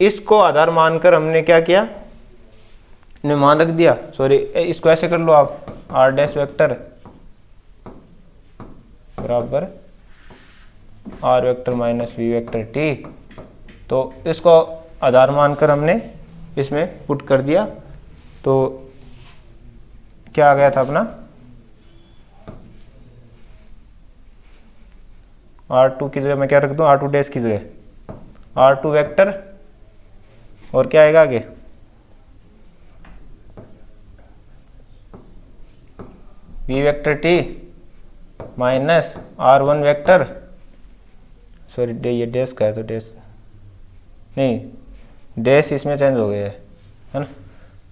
इसको आधार मानकर हमने क्या किया, ने मान रख दिया, सॉरी इसको ऐसे कर लो आप, R डैश वेक्टर बराबर R vector minus V vector T। तो इसको आधार मानकर हमने इसमें पुट कर दिया, तो क्या आ गया था अपना R2 की जगह मैं क्या रख दूं, R2 डैश की जगह R2 वेक्टर, और क्या आएगा आगे V vector T minus R1 vector, sorry ये डैश का है तो डैश नहीं, डैश इसमें चेंज हो गया है ना,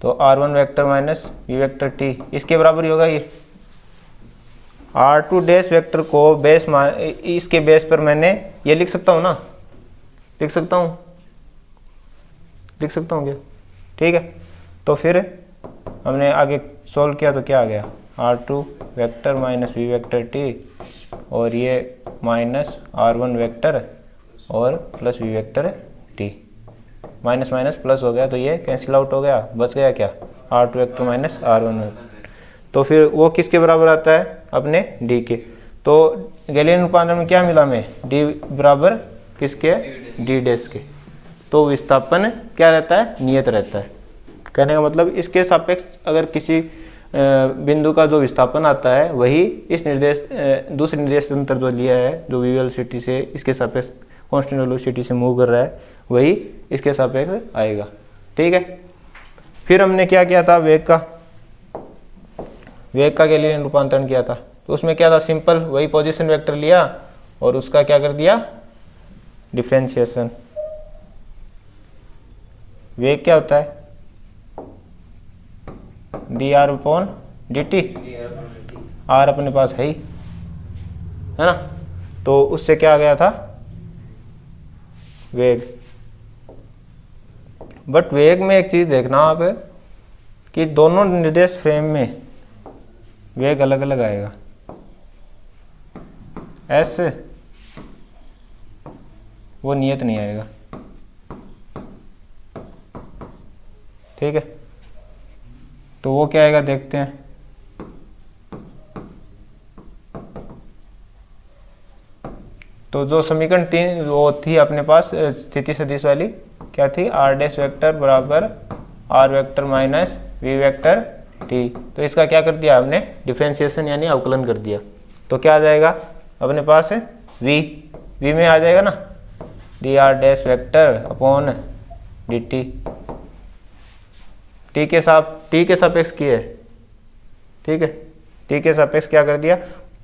तो R1 vector minus V vector T इसके बराबर ही होगा ये। R2 डैश वेक्टर को बेस इसके बेस पर मैंने ये लिख सकता हूँ ना, लिख सकता हूँ क्या, ठीक है। तो फिर हमने आगे सोल्व किया तो क्या आ गया, R2 vector minus V vector T, और ये माइनस R1 वेक्टर और plus V vector T, minus minus plus हो गया तो ये कैंसिल आउट हो गया, बच गया क्या, R2 vector minus R1 vector. तो फिर वो किसके बराबर आता है, अपने D के। तो गैलीलियन रूपांतरण में क्या मिला हमें, D बराबर किसके, D डैश के। तो विस्थापन क्या रहता है, नियत रहता है। कहने का मतलब इसके सापेक्ष अगर किसी बिंदु का जो विस्थापन आता है वही इस निर्देश दूसरे निर्देश तंत्र जो लिया है, जो वी वेलोसिटी से इसके सापेक्ष कांस्टेंट वेलोसिटी से मूव कर रहा है, वही इसके सापेक्ष आएगा, ठीक है। फिर हमने क्या किया था, वेग का गैलीलियन रूपांतरण किया था। तो उसमें क्या था, सिंपल वही पोजीशन वेक्टर लिया और उसका क्या कर दिया, डिफरेंशिएशन। वेग क्या होता है, D R upon D T, R अपने पास है ही, है ना। तो उससे क्या आ गया था, वेग। बट वेग में एक चीज देखना आप कि दोनों निर्देश फ्रेम में वेग अलग अलग आएगा। एस वो नियत नहीं आएगा, ठीक है। तो वो क्या आएगा देखते हैं। तो जो समीकरण 3 वो थी अपने पास स्थिति सदिश वाली, क्या थी, R डैश वेक्टर बराबर R vector minus V vector T। तो इसका क्या कर दिया हमने, डिफरेंशिएशन यानी अवकलन कर दिया। तो क्या आ जाएगा अपने पास है V में आ जाएगा ना, D R dash vector upon D T, T के सापेक्ष किए, ठीक है। टी के सापेक्ष क्या कर दिया,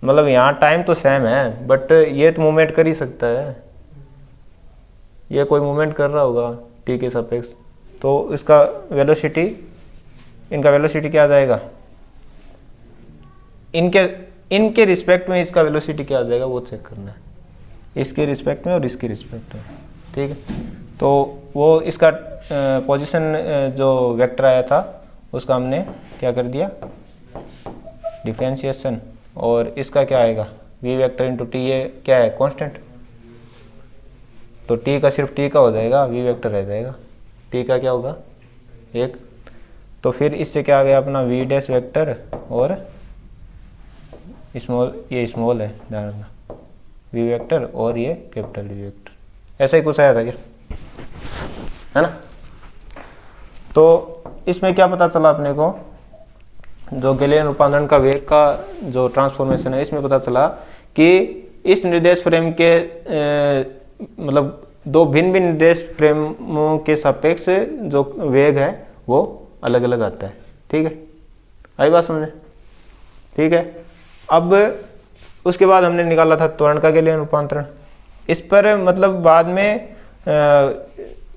मतलब यहाँ टाइम तो सेम है बट ये तो मूवमेंट कर ही सकता है, ये कोई मूवमेंट कर रहा होगा टी के सापेक्ष। तो इसका वेलोसिटी, इनका वेलोसिटी क्या आ जाएगा, इनके रिस्पेक्ट में इसका वेलोसिटी क्या आ जाएगा वो चेक करना है, इसके रिस्पेक्ट में और इसके रिस्पेक्ट में, ठीक है। तो वो इसका पोजीशन जो वेक्टर आया था उसका हमने क्या कर दिया, डिफरेंशिएशन, और इसका क्या आएगा, वी वेक्टर इंटू टी, ये क्या है कांस्टेंट, तो टी का सिर्फ टी का हो जाएगा, वी वेक्टर रह जाएगा, टी का क्या होगा 1। तो फिर इससे क्या आ गया अपना वी डैश वेक्टर और स्मॉल, ये स्मॉल है ध्यान रखना, वी वेक्टर और ये कैपिटल वी वेक्टर, ऐसा ही कुछ आया था क्या, है ना। तो इसमें क्या पता चला अपने को जो गैलीलियन रूपांतरण का वेग का जो ट्रांसफॉर्मेशन है, इसमें पता चला कि इस निर्देश फ्रेम के मतलब दो भिन्न भिन्न निर्देश फ्रेमों के सापेक्ष जो वेग है वो अलग अलग आता है। ठीक है, आई बात समझे? ठीक है, अब उसके बाद हमने निकाला था त्वरण का गैलीलियन रूपांतरण। इस पर मतलब बाद में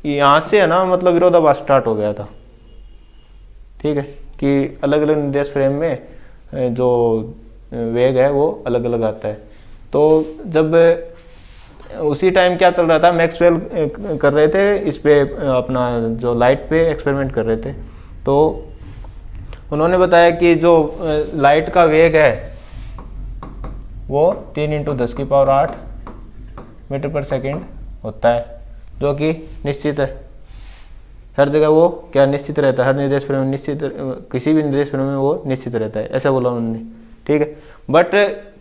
यहाँ से है ना, मतलब विरोधाभास स्टार्ट हो गया था। ठीक है, कि अलग अलग निर्देश फ्रेम में जो वेग है वो अलग अलग आता है। तो जब उसी टाइम क्या चल रहा था, मैक्सवेल कर रहे थे इस पे अपना जो लाइट पे एक्सपेरिमेंट कर रहे थे। तो उन्होंने बताया कि जो लाइट का वेग है वो 3 × 10⁸ मीटर पर सेकंड होता है, जो कि निश्चित है। हर जगह वो क्या निश्चित रहता है, हर निर्देश फ्रेम में निश्चित, किसी भी निर्देश फ्रेम में वो निश्चित रहता है, ऐसा बोला उन्होंने। ठीक है, बट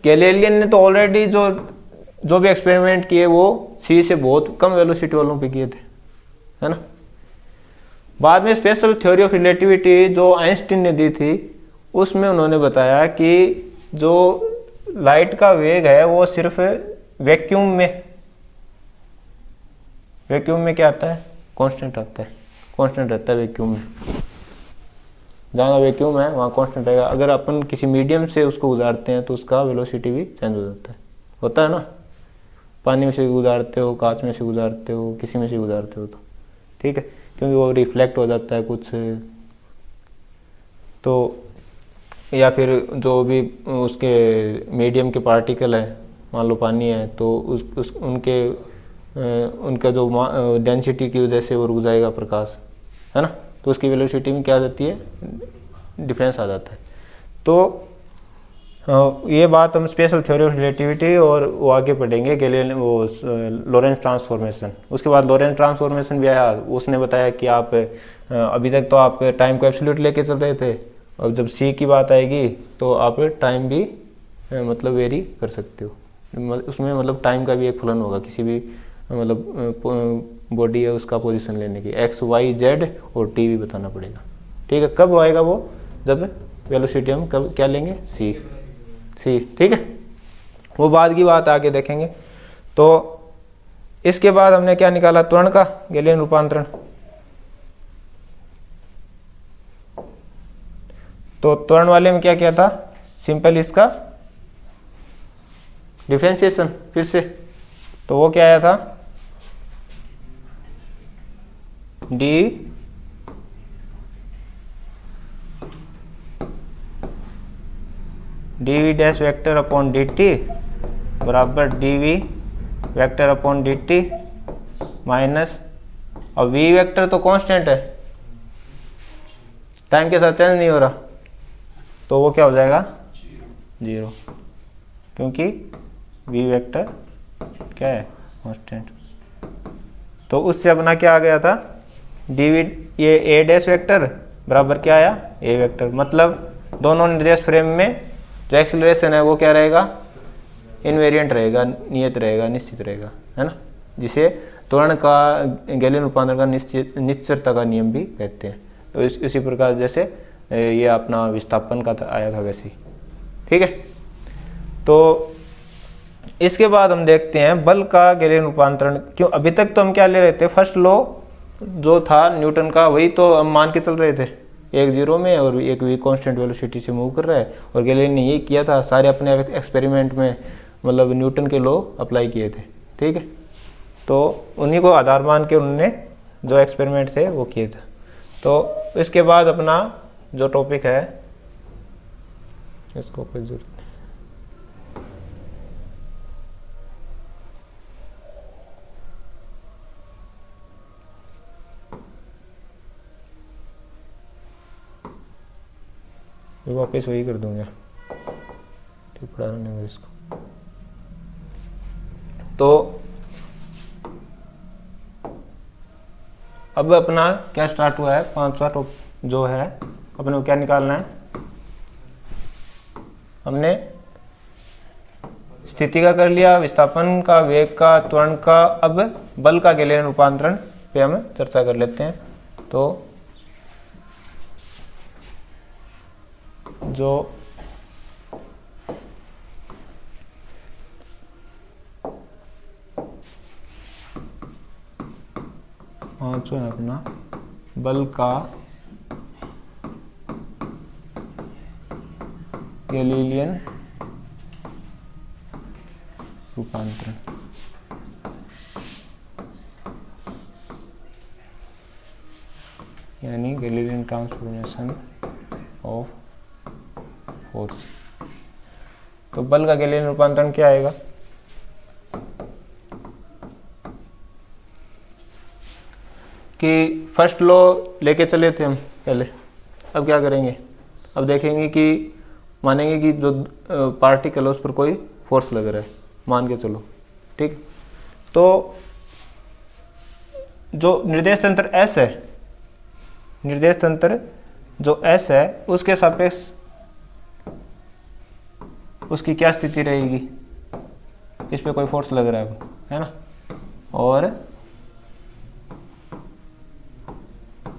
गैलीलियन ने तो ऑलरेडी जो भी एक्सपेरिमेंट किए वो सी से बहुत कम वेलोसिटी वालों पे किए थे, है ना। बाद में स्पेशल थ्योरी ऑफ रिलेटिविटी जो आइंस्टीन ने दी थी, उसमें उन्होंने बताया कि जो लाइट का वेग है वो सिर्फ वैक्यूम में क्या आता है, कांस्टेंट आता है, कांस्टेंट रहता है वैक्यूम में। जहाँ वैक्यूम है वहाँ कांस्टेंट रहेगा। अगर अपन किसी मीडियम से उसको गुजारते हैं तो उसका वेलोसिटी भी चेंज हो जाता है, होता है ना। पानी में से गुजारते हो, कांच में से गुजारते हो, किसी में से गुजारते हो तो ठीक है, क्योंकि वो रिफ्लेक्ट हो जाता है कुछ, तो या फिर जो भी उसके मीडियम के पार्टिकल है, मान लो पानी है, तो उनका जो डेंसिटी की वजह से वो रुक जाएगा प्रकाश, है ना, तो उसकी वेलोसिटी में क्या आ जाती है, डिफरेंस आ जाता है। तो ये बात हम स्पेशल थ्योरी ऑफ रिलेटिविटी और वो आगे पढ़ेंगे गैलीलियन वो लॉरेंस ट्रांसफॉर्मेशन। उसके बाद लॉरेंस ट्रांसफॉर्मेशन भी आया, उसने बताया कि आप अभी तक तो आप टाइम को एब्सोल्यूट लेके चल रहे थे, और जब सी की बात आएगी तो आप टाइम भी मतलब वेरी कर सकते हो, उसमें मतलब टाइम का भी एक फलन होगा, किसी भी मतलब बॉडी है उसका पोजीशन लेने की, एक्स वाई जेड और टी भी बताना पड़ेगा। ठीक है, कब आएगा वो, जब वेलोसिटी हम कब क्या लेंगे, सी। ठीक है, वो बाद की बात आगे देखेंगे। तो इसके बाद हमने क्या निकाला, त्वरण का गैलीलियन रूपांतरण। तो त्वरण वाले में क्या किया था, सिंपल इसका डिफरेंशिएशन फिर से, तो वो क्या आया था, d v dash vector upon D t बराबर d v vector upon D t minus, और वी वेक्टर तो कांस्टेंट है, टाइम के साथ चेंज नहीं हो रहा, तो वो क्या हो जाएगा, 0, क्योंकि वी वेक्टर क्या है, कांस्टेंट। तो उससे अपना क्या आ गया था, डी वी, ये ए डैश वेक्टर बराबर क्या आया, ए वेक्टर। मतलब दोनों निर्देश फ्रेम में जो एक्सेलरेशन है वो क्या रहेगा, इनवेरिएंट रहेगा, नियत रहेगा, निश्चित रहेगा, है ना, जिसे त्वरण का गैलीलियन रूपांतरण का निश्चरता का नियम भी कहते हैं। तो इसी प्रकार जैसे ये अपना विस्थापन का आया था वैसे ही। ठीक है, तो इसके बाद हम देखते हैं बल का गैलीलियन रूपांतरण। क्यों, अभी तक तो हम क्या ले रहे थे, फर्स्ट लॉ जो था न्यूटन का, वही तो हम मान के चल रहे थे, एक 0 में और एक भी कांस्टेंट वेलोसिटी से मूव कर रहा है, और गैलीलियन ने ये किया था सारे अपने एक्सपेरिमेंट में, मतलब न्यूटन के लॉ अप्लाई किए थे। ठीक है, तो उन्हीं को आधार मान के उन्होंने जो एक्सपेरिमेंट थे वो किए थे। तो इसके बाद अपना जो टॉपिक है, इसको कोई जरूरत नहीं, वापस वही कर दूंगा, ठीक पढ़ा नहीं इसको। तो अब अपना क्या स्टार्ट हुआ है, 5वां जो है अपने को क्या निकालना है, हमने स्थिति का कर लिया, विस्थापन का, वेग का, त्वरण का। अब बल का गैलीलियन रूपांतरण पे हम चर्चा कर लेते हैं। तो जो जो है अपना बल का गैलीलियन रूपांतरण, यानी गैलीलियन ट्रांसफॉर्मेशन ऑफ फोर्स। तो बल का गैलीलियन रूपांतरण क्या आएगा? कि फर्स्ट लॉ लेके चले थे हम पहले, अब क्या करेंगे? अब देखेंगे कि मानेंगे कि जो पार्टिकल है उस पर कोई फोर्स लग रहा है, मान के चलो, ठीक। तो जो निर्देश तंत्र S है, निर्देश तंत्र जो S है उसके सापेक्ष उसकी क्या स्थिति रहेगी? इस पे कोई फोर्स लग रहा है ना, और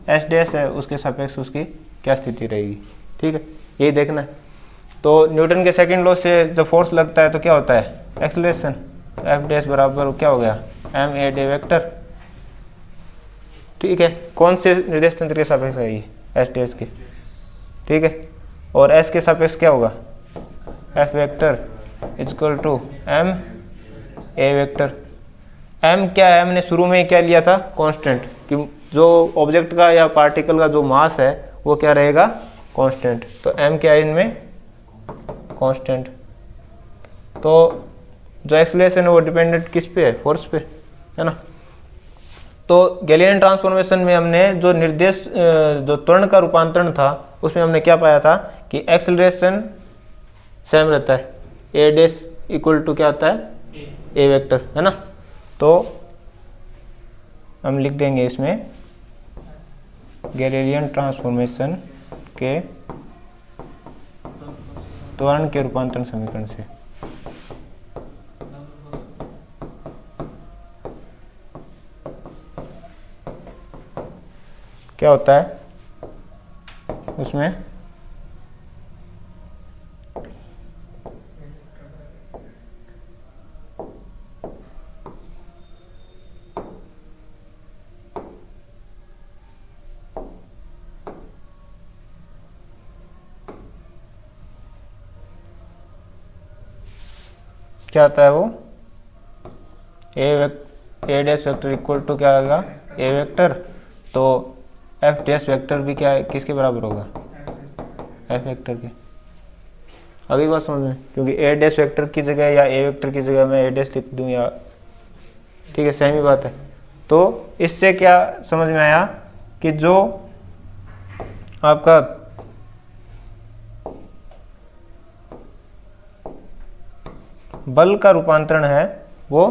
एस डैश है उसके सापेक्ष उसकी क्या स्थिति रहेगी, ठीक है, यही देखना है। तो न्यूटन के सेकंड लॉ से जब फोर्स लगता है तो क्या होता है? एक्सेलरेशन एफ डैश बराबर क्या हो गया? एम ए डे वेक्टर, ठीक है। कौन से निर्देश तंत्र के सापेक्ष है ये? एस डैश के, ठीक है। और एस के सापेक्ष क्या होगा? F vector equal to M A vector. M क्या है? हमने शुरू में ही क्या लिया था? कांस्टेंट, कि जो ऑब्जेक्ट का या पार्टिकल का जो मास है वो क्या रहेगा? कांस्टेंट। तो एम क्या है इनमें? कांस्टेंट। तो जो एक्सेलरेशन है वो डिपेंडेंट किस पे है? फोर्स पे, है ना। तो गैलीलियन ट्रांसफॉर्मेशन में हमने जो निर्देश जो त्वरण का रूपांतरण था उसमें हमने क्या पाया था कि एक्सेलरेशन सेम रहता है, ए डैश इक्वल टू क्या आता है? ए वेक्टर, है ना। तो हम लिख देंगे इसमें गैलीलियन ट्रांसफॉर्मेशन के त्वरण के रूपांतरण समीकरण से क्या होता है उसमें? क्या आता है वो? ए डैश वेक्टर इक्वल टू क्या आएगा? ए वेक्टर। तो एफ डैश वेक्टर भी क्या है? किसके बराबर होगा? एफ वेक्टर के। अगली बात समझ में, क्योंकि ए डैश वेक्टर की जगह या ए वेक्टर की जगह मैं ए डैश लिख दूं या, ठीक है, सेम ही बात है। तो इससे क्या समझ में आया कि जो आपका बल का रूपांतरण है वो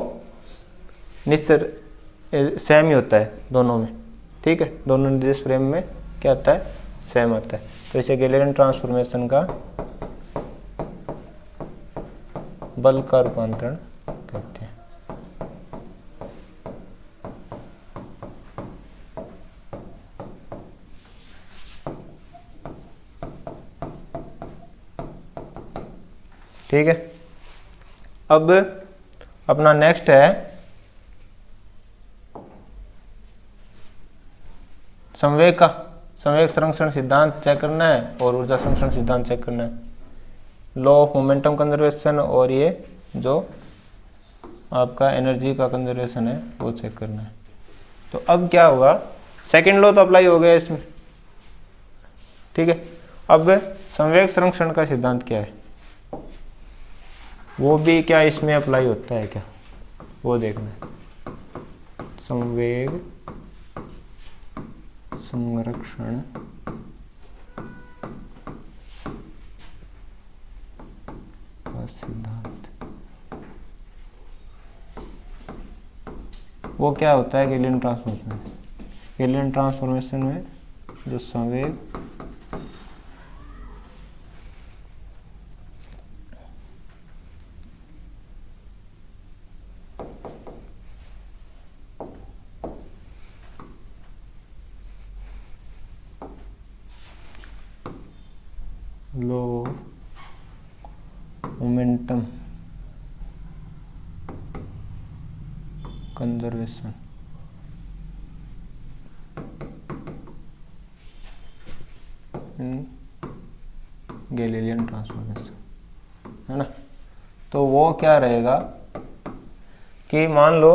निश्चित सेम ही होता है दोनों में, ठीक है। दोनों निर्देश फ्रेम में क्या आता है? सेम आता है। तो इसे गैलीलियन ट्रांसफॉर्मेशन का बल का रूपांतरण कहते हैं। ठीक है। अब अपना नेक्स्ट है संवेग का। संवेग संरक्षण सिद्धांत चेक करना है और ऊर्जा संरक्षण सिद्धांत चेक करना है, लॉ ऑफ मोमेंटम कंजर्वेशन और ये जो आपका एनर्जी का कंजर्वेशन है वो चेक करना है। तो अब क्या होगा? सेकंड लॉ तो अप्लाई हो गया इसमें, ठीक है। अब संवेग संरक्षण का सिद्धांत क्या है वो भी क्या इसमें अप्लाई होता है क्या, वो देखना है। संवेग संरक्षण का सिद्धांत वो क्या होता है गैलीलियन ट्रांसफॉर्मेशन में? गैलीलियन ट्रांसफॉर्मेशन में जो संवेग law momentum conservation Galilean transformation, है ना। तो वो क्या रहेगा कि मान लो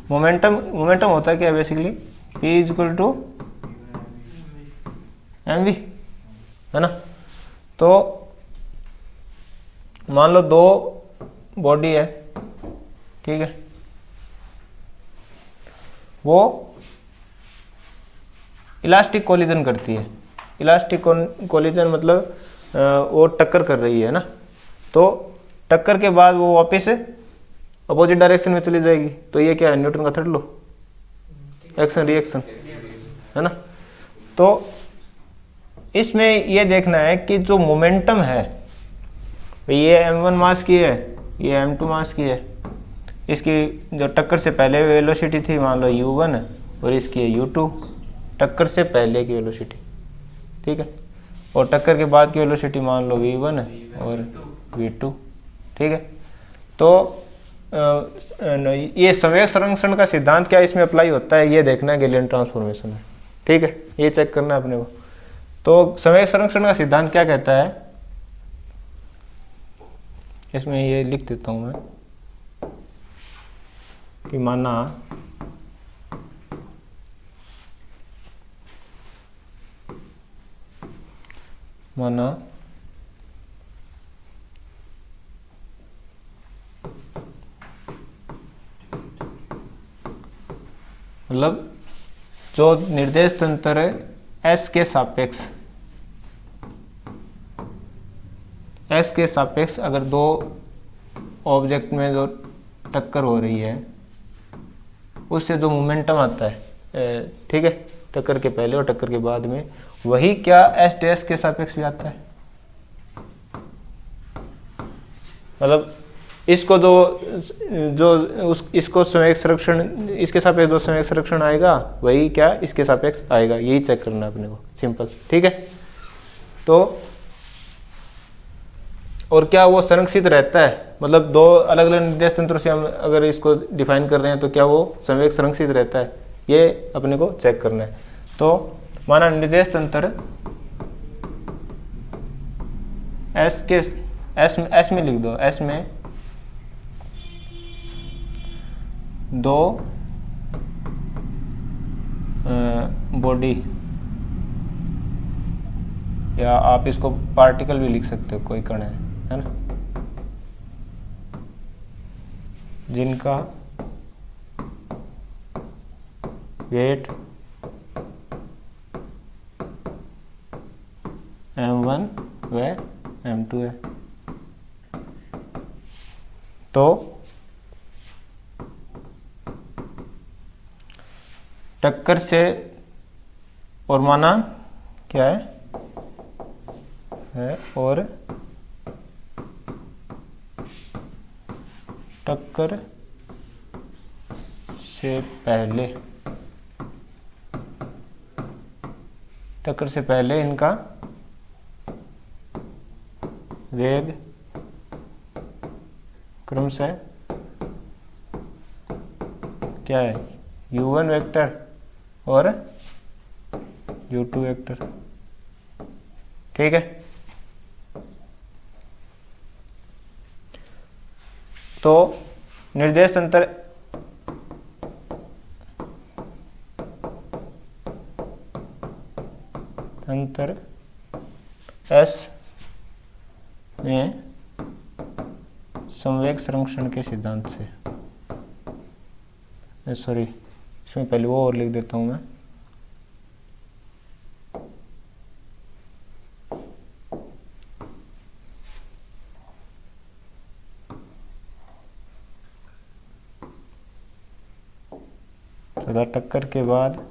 मोमेंटम होता है क्या basically, P is equal to mv, है ना। तो मान लो दो बॉडी है, ठीक है, वो इलास्टिक कोलिजन करती है। इलास्टिक कोलिजन मतलब वो टक्कर कर रही है ना, तो टक्कर के बाद वो वापस अपोजिट डायरेक्शन में चली जाएगी। तो ये क्या है, न्यूटन का थर्ड लॉ, एक्शन रिएक्शन, है ना। तो इसमें ये देखना है कि जो मोमेंटम है, ये m1 मास की है, ये m2 मास की है। इसकी जो टक्कर से पहले वेलोसिटी थी मान लो u1 और इसकी है u2, टक्कर से पहले की वेलोसिटी, ठीक है। और टक्कर के बाद की वेलोसिटी मान लो v1 और v2, ठीक है। तो ये संवेग संरक्षण का सिद्धांत क्या इसमें अप्लाई होता है, ये देखना है गैलीलियन ट्रांसफॉर्मेशन में, ठीक है, ये चेक करना है अपने को। तो संवेग संरक्षण का सिद्धांत क्या कहता है, इसमें ये लिख देता हूं मैं कि माना मतलब जो निर्देश तंत्र है S के सापेक्ष अगर दो ऑब्जेक्ट में जो टक्कर हो रही है उससे जो मोमेंटम आता है, ठीक है, टक्कर के पहले और टक्कर के बाद में, वही क्या S डैश के सापेक्ष भी आता है। मतलब इसको इसको संवेग संरक्षण, इसके सापेक्ष जो संवेग संरक्षण आएगा वही क्या इसके सापेक्ष आएगा, यही चेक करना है अपने को, सिंपल, ठीक है। तो और क्या वो संरक्षित रहता है, मतलब दो अलग अलग निर्देश तंत्रों से हम अगर इसको डिफाइन कर रहे हैं तो क्या वो संवेग संरक्षित रहता है, ये अपने को चेक करना है। तो माना निर्देश तंत्र S में लिख दो, S में दो बॉडी, या आप इसको पार्टिकल भी लिख सकते हो, कोई कण है ना, जिनका वेट m1 व m2 है। तो टक्कर से, और माना क्या है और टक्कर से पहले इनका वेग क्रमशः क्या है, u1 वेक्टर और u2 वेक्टर, ठीक है। तो निर्देश तंत्र S में संवेग संरक्षण के सिद्धांत से, सॉरी इसमें पहले वो और लिख देता हूं मैं, तथा टक्कर के बाद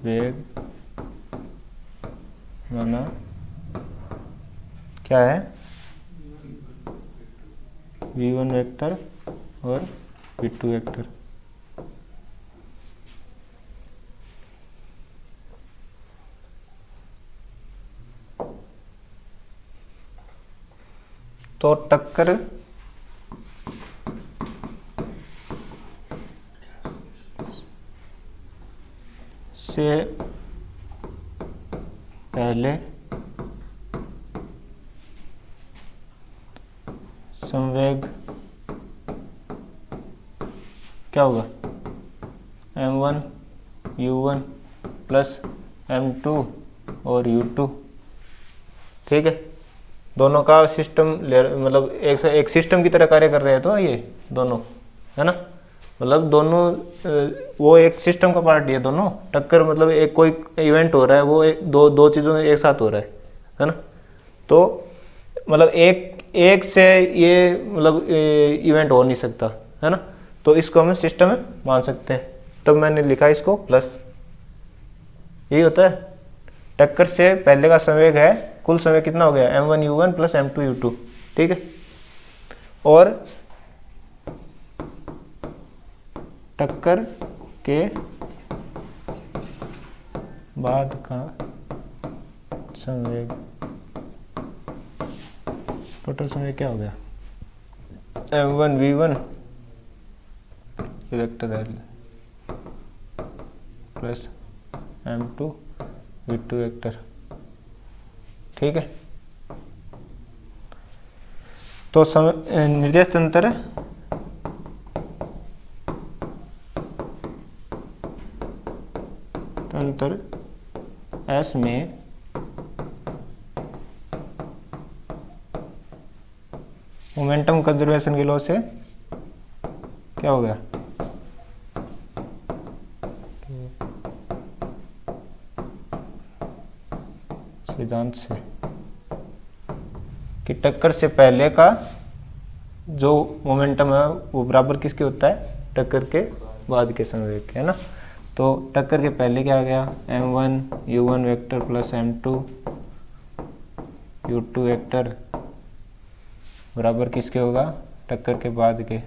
वेग माना क्या है, v1 वेक्टर और v2 वेक्टर। तो टक्कर से पहले संवेग क्या होगा, m1 u1 प्लस m2 और u2। ठीक है, दोनों का सिस्टम मतलब एक सिस्टम की तरह कार्य कर रहे हैं तो ये दोनों, है ना, मतलब दोनों वो एक सिस्टम का पार्ट है दोनों। टक्कर मतलब एक कोई इवेंट हो रहा है, वो दो चीज़ों एक साथ हो रहा है ना। तो मतलब एक से ये मतलब इवेंट हो नहीं सकता, है ना। तो इसको हम सिस्टम में मान सकते हैं, तब मैंने लिखा इसको प्लस। यही होता है, टक्कर से पहले का संवेग है, कुल संवेग कितना हो गया, m1 u1 plus m2 u2। ठीक है, और टक्कर के बाद का संवेग, टोटल संवेग क्या हो गया, m1 v1 वेक्टर है प्लस m2 v2 वेक्टर। ठीक है, तो निर्देश तंत्र S में मोमेंटम कंजर्वेशन के लॉ से क्या हो गया, सिद्धांत से, कि टक्कर से पहले का जो मोमेंटम है वो बराबर किसके होता है, टक्कर के बाद के संवेग के, है ना। तो टक्कर के पहले क्या आ गया, m1 u1 vector plus m2 u2 vector बराबर किसके होगा, टक्कर के बाद के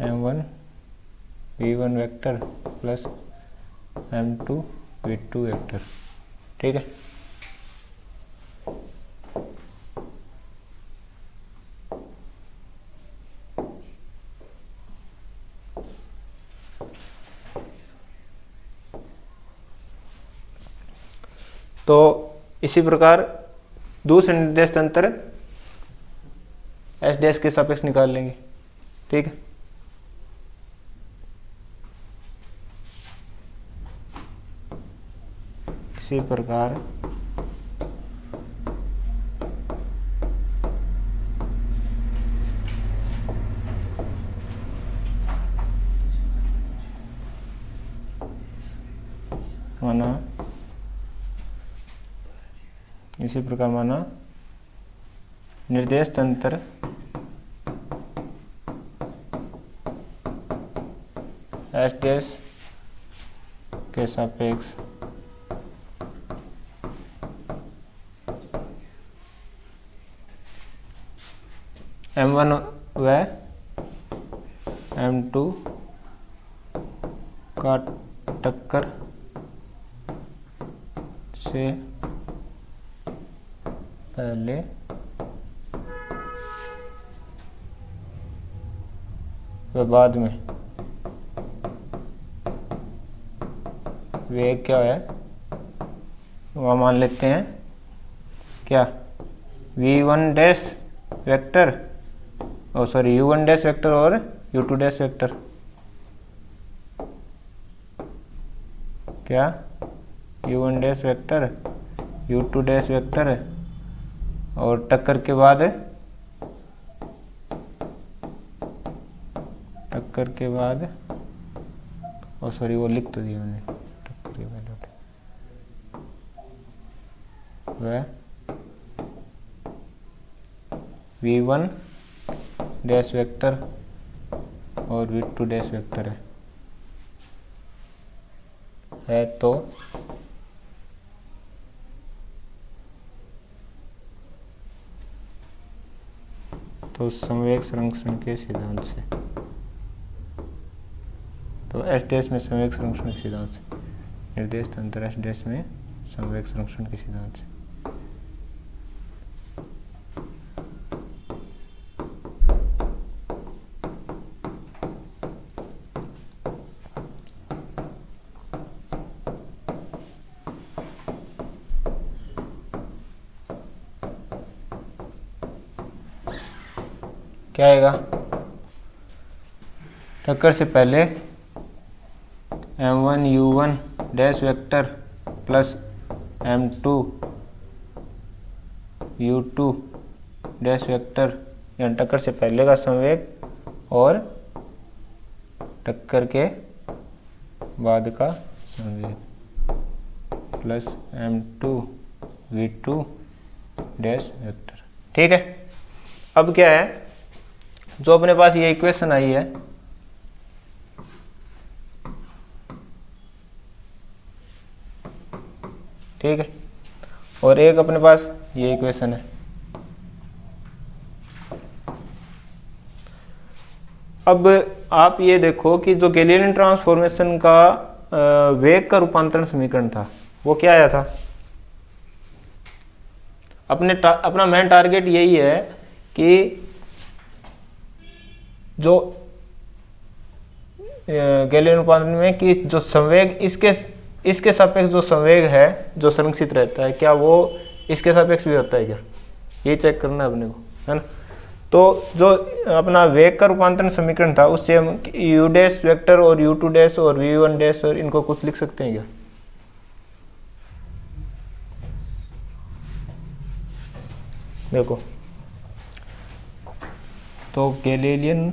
m1 v1 vector plus m2 v2 vector. ठीक है, तो इसी प्रकार दूसरे निर्देश तंत्र एस डैश के सापेक्ष निकाल लेंगे। ठीक है, इसी प्रकार माना, इसी प्रकार माना निर्देश तंत्र एस डैश के सापेक्ष m1 व m2 का टक्कर से पहले व बाद में वेग क्या है, वह मान लेते हैं क्या, v1 dash vector u1 dash vector और u2 डैश वेक्टर, क्या u1 dash vector u2 dash vector और टक्कर के बाद वो लिख तो दिया मैंने, टक्कर के बाद वह v1 डैश वेक्टर और v2 डैश वेक्टर है। तो तो संवेग संरक्षण के सिद्धांत से, तो एस डैश में संवेग संरक्षण के सिद्धांत से, निर्देशित अंतर एस डैश में संवेग संरक्षण के सिद्धांत से। क्या आएगा? टक्कर से पहले m1 u1 dash vector plus m2 u2 dash vector, यानी टक्कर से पहले का संवेग और टक्कर के बाद का संवेग plus m2 v2 dash vector. ठीक है, अब क्या है, जो अपने पास ये इक्वेशन आई है, ठीक है, और एक अपने पास ये इक्वेशन है। अब आप ये देखो कि जो गैलीलियन ट्रांसफॉर्मेशन का वेग का रूपांतरण समीकरण था वो क्या आया था? अपना मेन टारगेट यही है कि जो गैलीलियन रूपांतरण में कि जो संवेग इसके सापेक्ष जो संवेग है जो संरक्षित रहता है, क्या वो इसके सापेक्ष भी होता है क्या, ये चेक करना है अपने को, है ना। तो जो अपना वेग का रूपांतरण समीकरण था उससे हम u डैश वेक्टर और u2 डैश और v1 डैश और इनको कुछ लिख सकते हैं क्या? देखो, तो गैलीलियन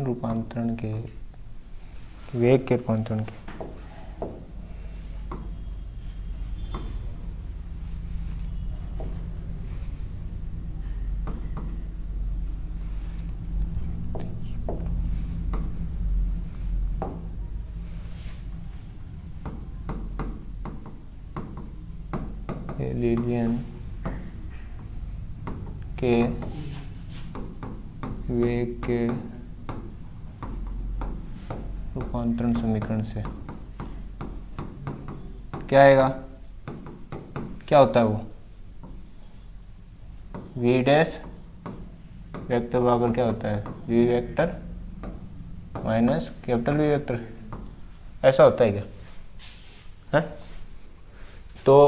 रूपांतरण के वेग के रूपांतरण के गैलीलियन के वेग के रूपांतरण समीकरण से क्या आएगा? क्या होता है वो? v डैश वेक्टर बराबर क्या होता है? v vector minus capital V vector, ऐसा होता है क्या? है? तो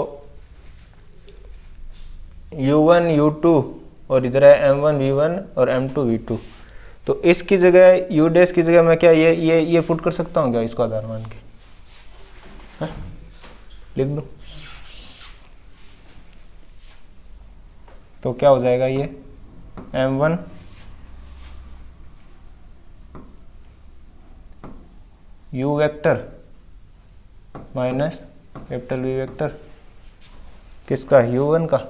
u1 u2 और इधर है m1 v1 और m2 v2, तो इसकी जगह u डैश की जगह मैं क्या ये पुट कर सकता हूँ क्या, इसको आधार मान के? है? लिख दूँ तो क्या हो जाएगा? ये m1 u vector minus capital V vector, किसका? u1 का।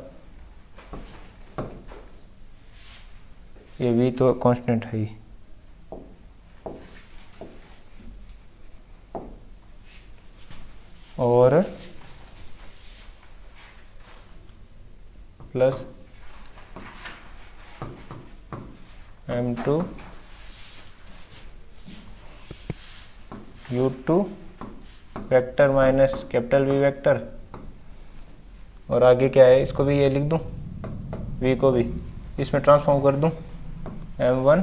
ये v तो कांस्टेंट है ही, और plus m2 u2 vector minus capital V vector, और आगे क्या है, इसको भी ये लिख दूं, v को भी इसमें ट्रांसफॉर्म कर दूं, m1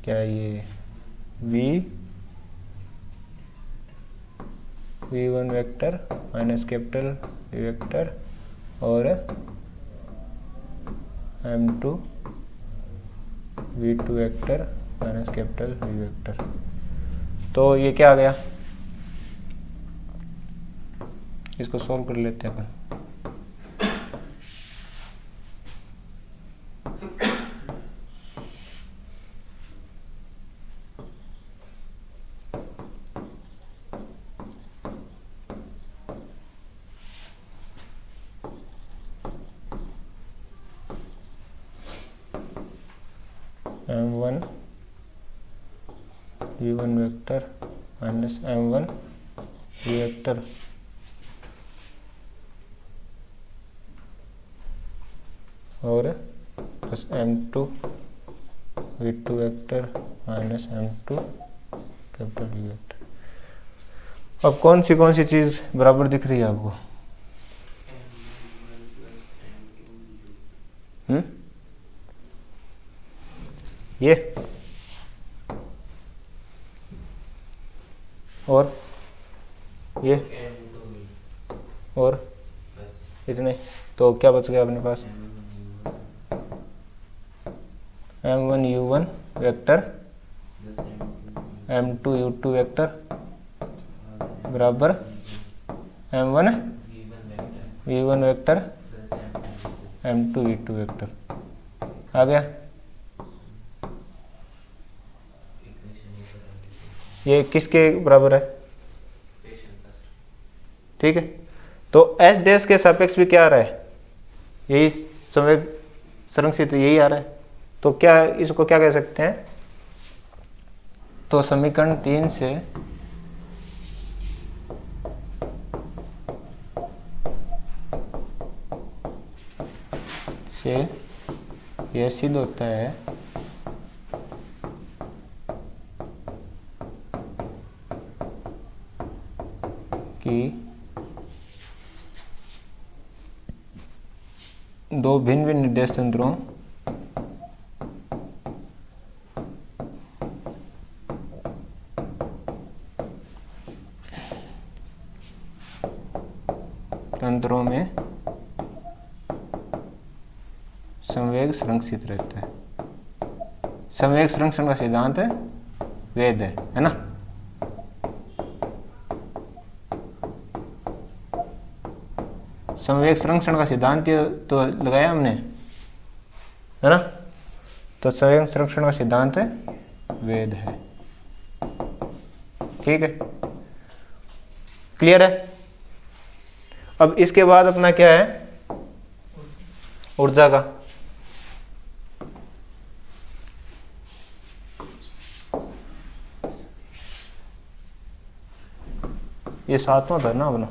क्या ये v1 vector minus capital V vector और m2 v2 vector minus capital V vector. तो ये क्या आ गया, इसको सॉल्व कर लेते हैं अपन। m1 v1 vector minus m1 v vector और plus m2 v2 vector minus m2 capital v vector. अब कौन सी चीज बराबर दिख रही है आपको? ये और ये और इतने, तो क्या बच गया अपने पास? m1 u1 vector m2 u2 vector बराबर m1 v1 vector m2 v2 vector. आ गया? ये किसके बराबर है? ठीक है, तो एस डैश के सापेक्ष भी क्या आ रहा है? यही संवेग संरक्षित यही आ रहा है। तो क्या इसको क्या कह सकते हैं? तो समीकरण 3 से यह सिद्ध होता है कि दो भिन्न भिन्न निर्देश तंत्रों में संवेग संरक्षित रहता है। संवेग संरक्षण का सिद्धांत वैध है ना? संवेग संरक्षण का सिद्धांत तो लगाया हमने, है ना? तो संवेग संरक्षण का सिद्धांत वैध है। ठीक है, क्लियर है? अब इसके बाद अपना क्या है? ऊर्जा का। ये सातवां था ना अपना,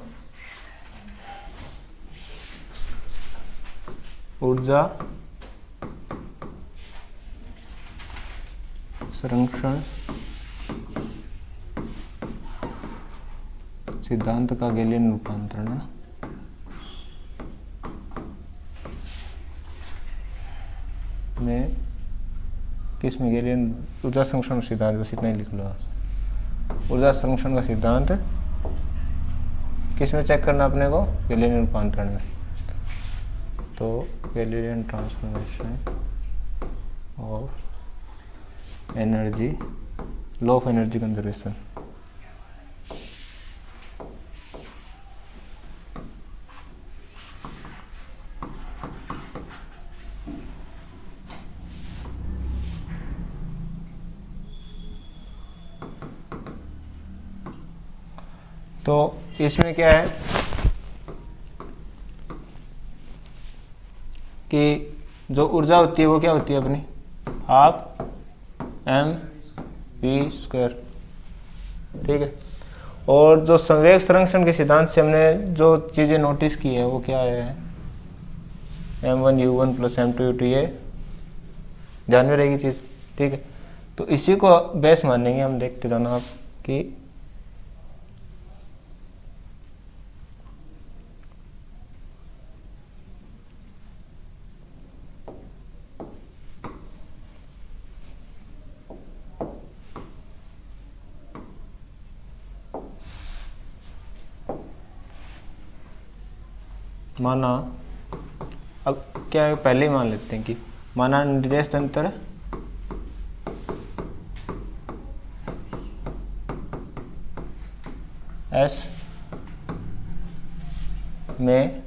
ऊर्जा संरक्षण सिद्धांत का गैलियन रूपांतरण है ना? में किस में गैलियन ऊर्जा संरक्षण सिद्धांत, बस इतना ही लिख लो। ऊर्जा संरक्षण का सिद्धांत किस में चेक करना अपने को? गैलियन रूपांतरण में। तो Galilean transformation of energy, law of energy conservation. तो इसमें क्या है कि जो ऊर्जा होती है वो क्या होती है अपनी? Half mv²। ठीक है, और जो संवेग संरक्षण के सिद्धांत से हमने जो चीज़ें नोटिस की है वो क्या है? m1 u1 plus m2 u2, ये ध्यान में रहेगी चीज़। ठीक है, तो इसी को बेस मानेंगे हम। देखते जाना आप कि माना, अब क्या है, पहले ही मान लेते हैं कि माना निर्देश तंत्र एस में,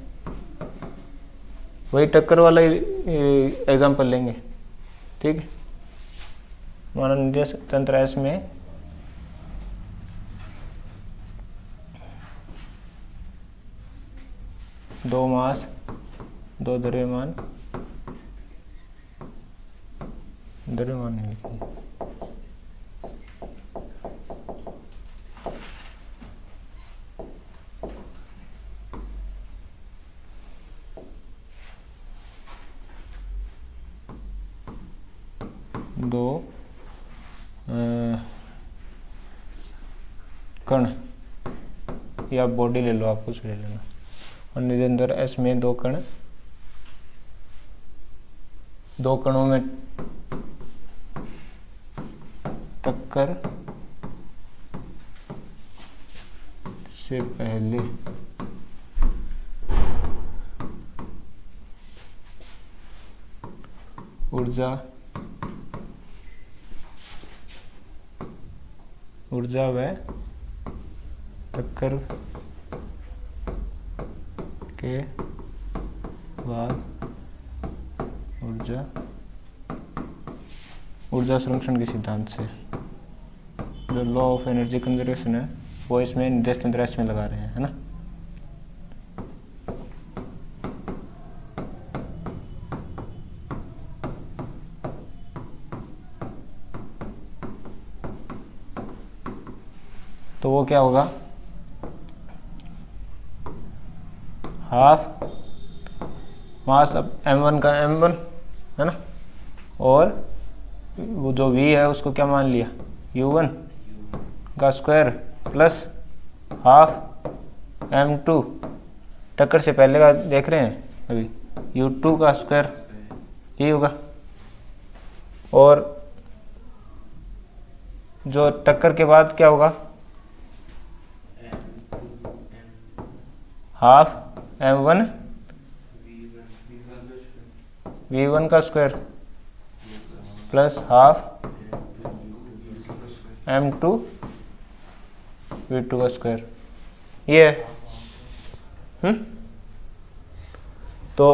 वही टक्कर वाला एग्जांपल लेंगे। ठीक है, माना निर्देश तंत्र एस में दो मास, दो द्रव्यमान द्रव्यमान नहीं लिखनी। दो कण या बॉडी ले लो, आप कुछ ले लेना, और निजे अंदर एस में दो कण, दो कणों में टक्कर से पहले ऊर्जा व टक्कर के बाद ऊर्जा संरक्षण के सिद्धांत से, जो लॉ ऑफ एनर्जी कंजर्वेशन है वो इसमें निर्देश तंत्र इसमें लगा रहे हैं, है ना। तो वो क्या होगा, हाफ मास अब m1 का m1 है ना, और वो जो v है उसको क्या मान लिया, u1 का स्क्वायर प्लस हाफ m2, टक्कर से पहले का देख रहे हैं अभी, u2 का स्क्वायर ये होगा, और जो टक्कर के बाद क्या होगा, हाफ m1 v1 का square plus half m2 v2 का स्क्वायर, ये है। तो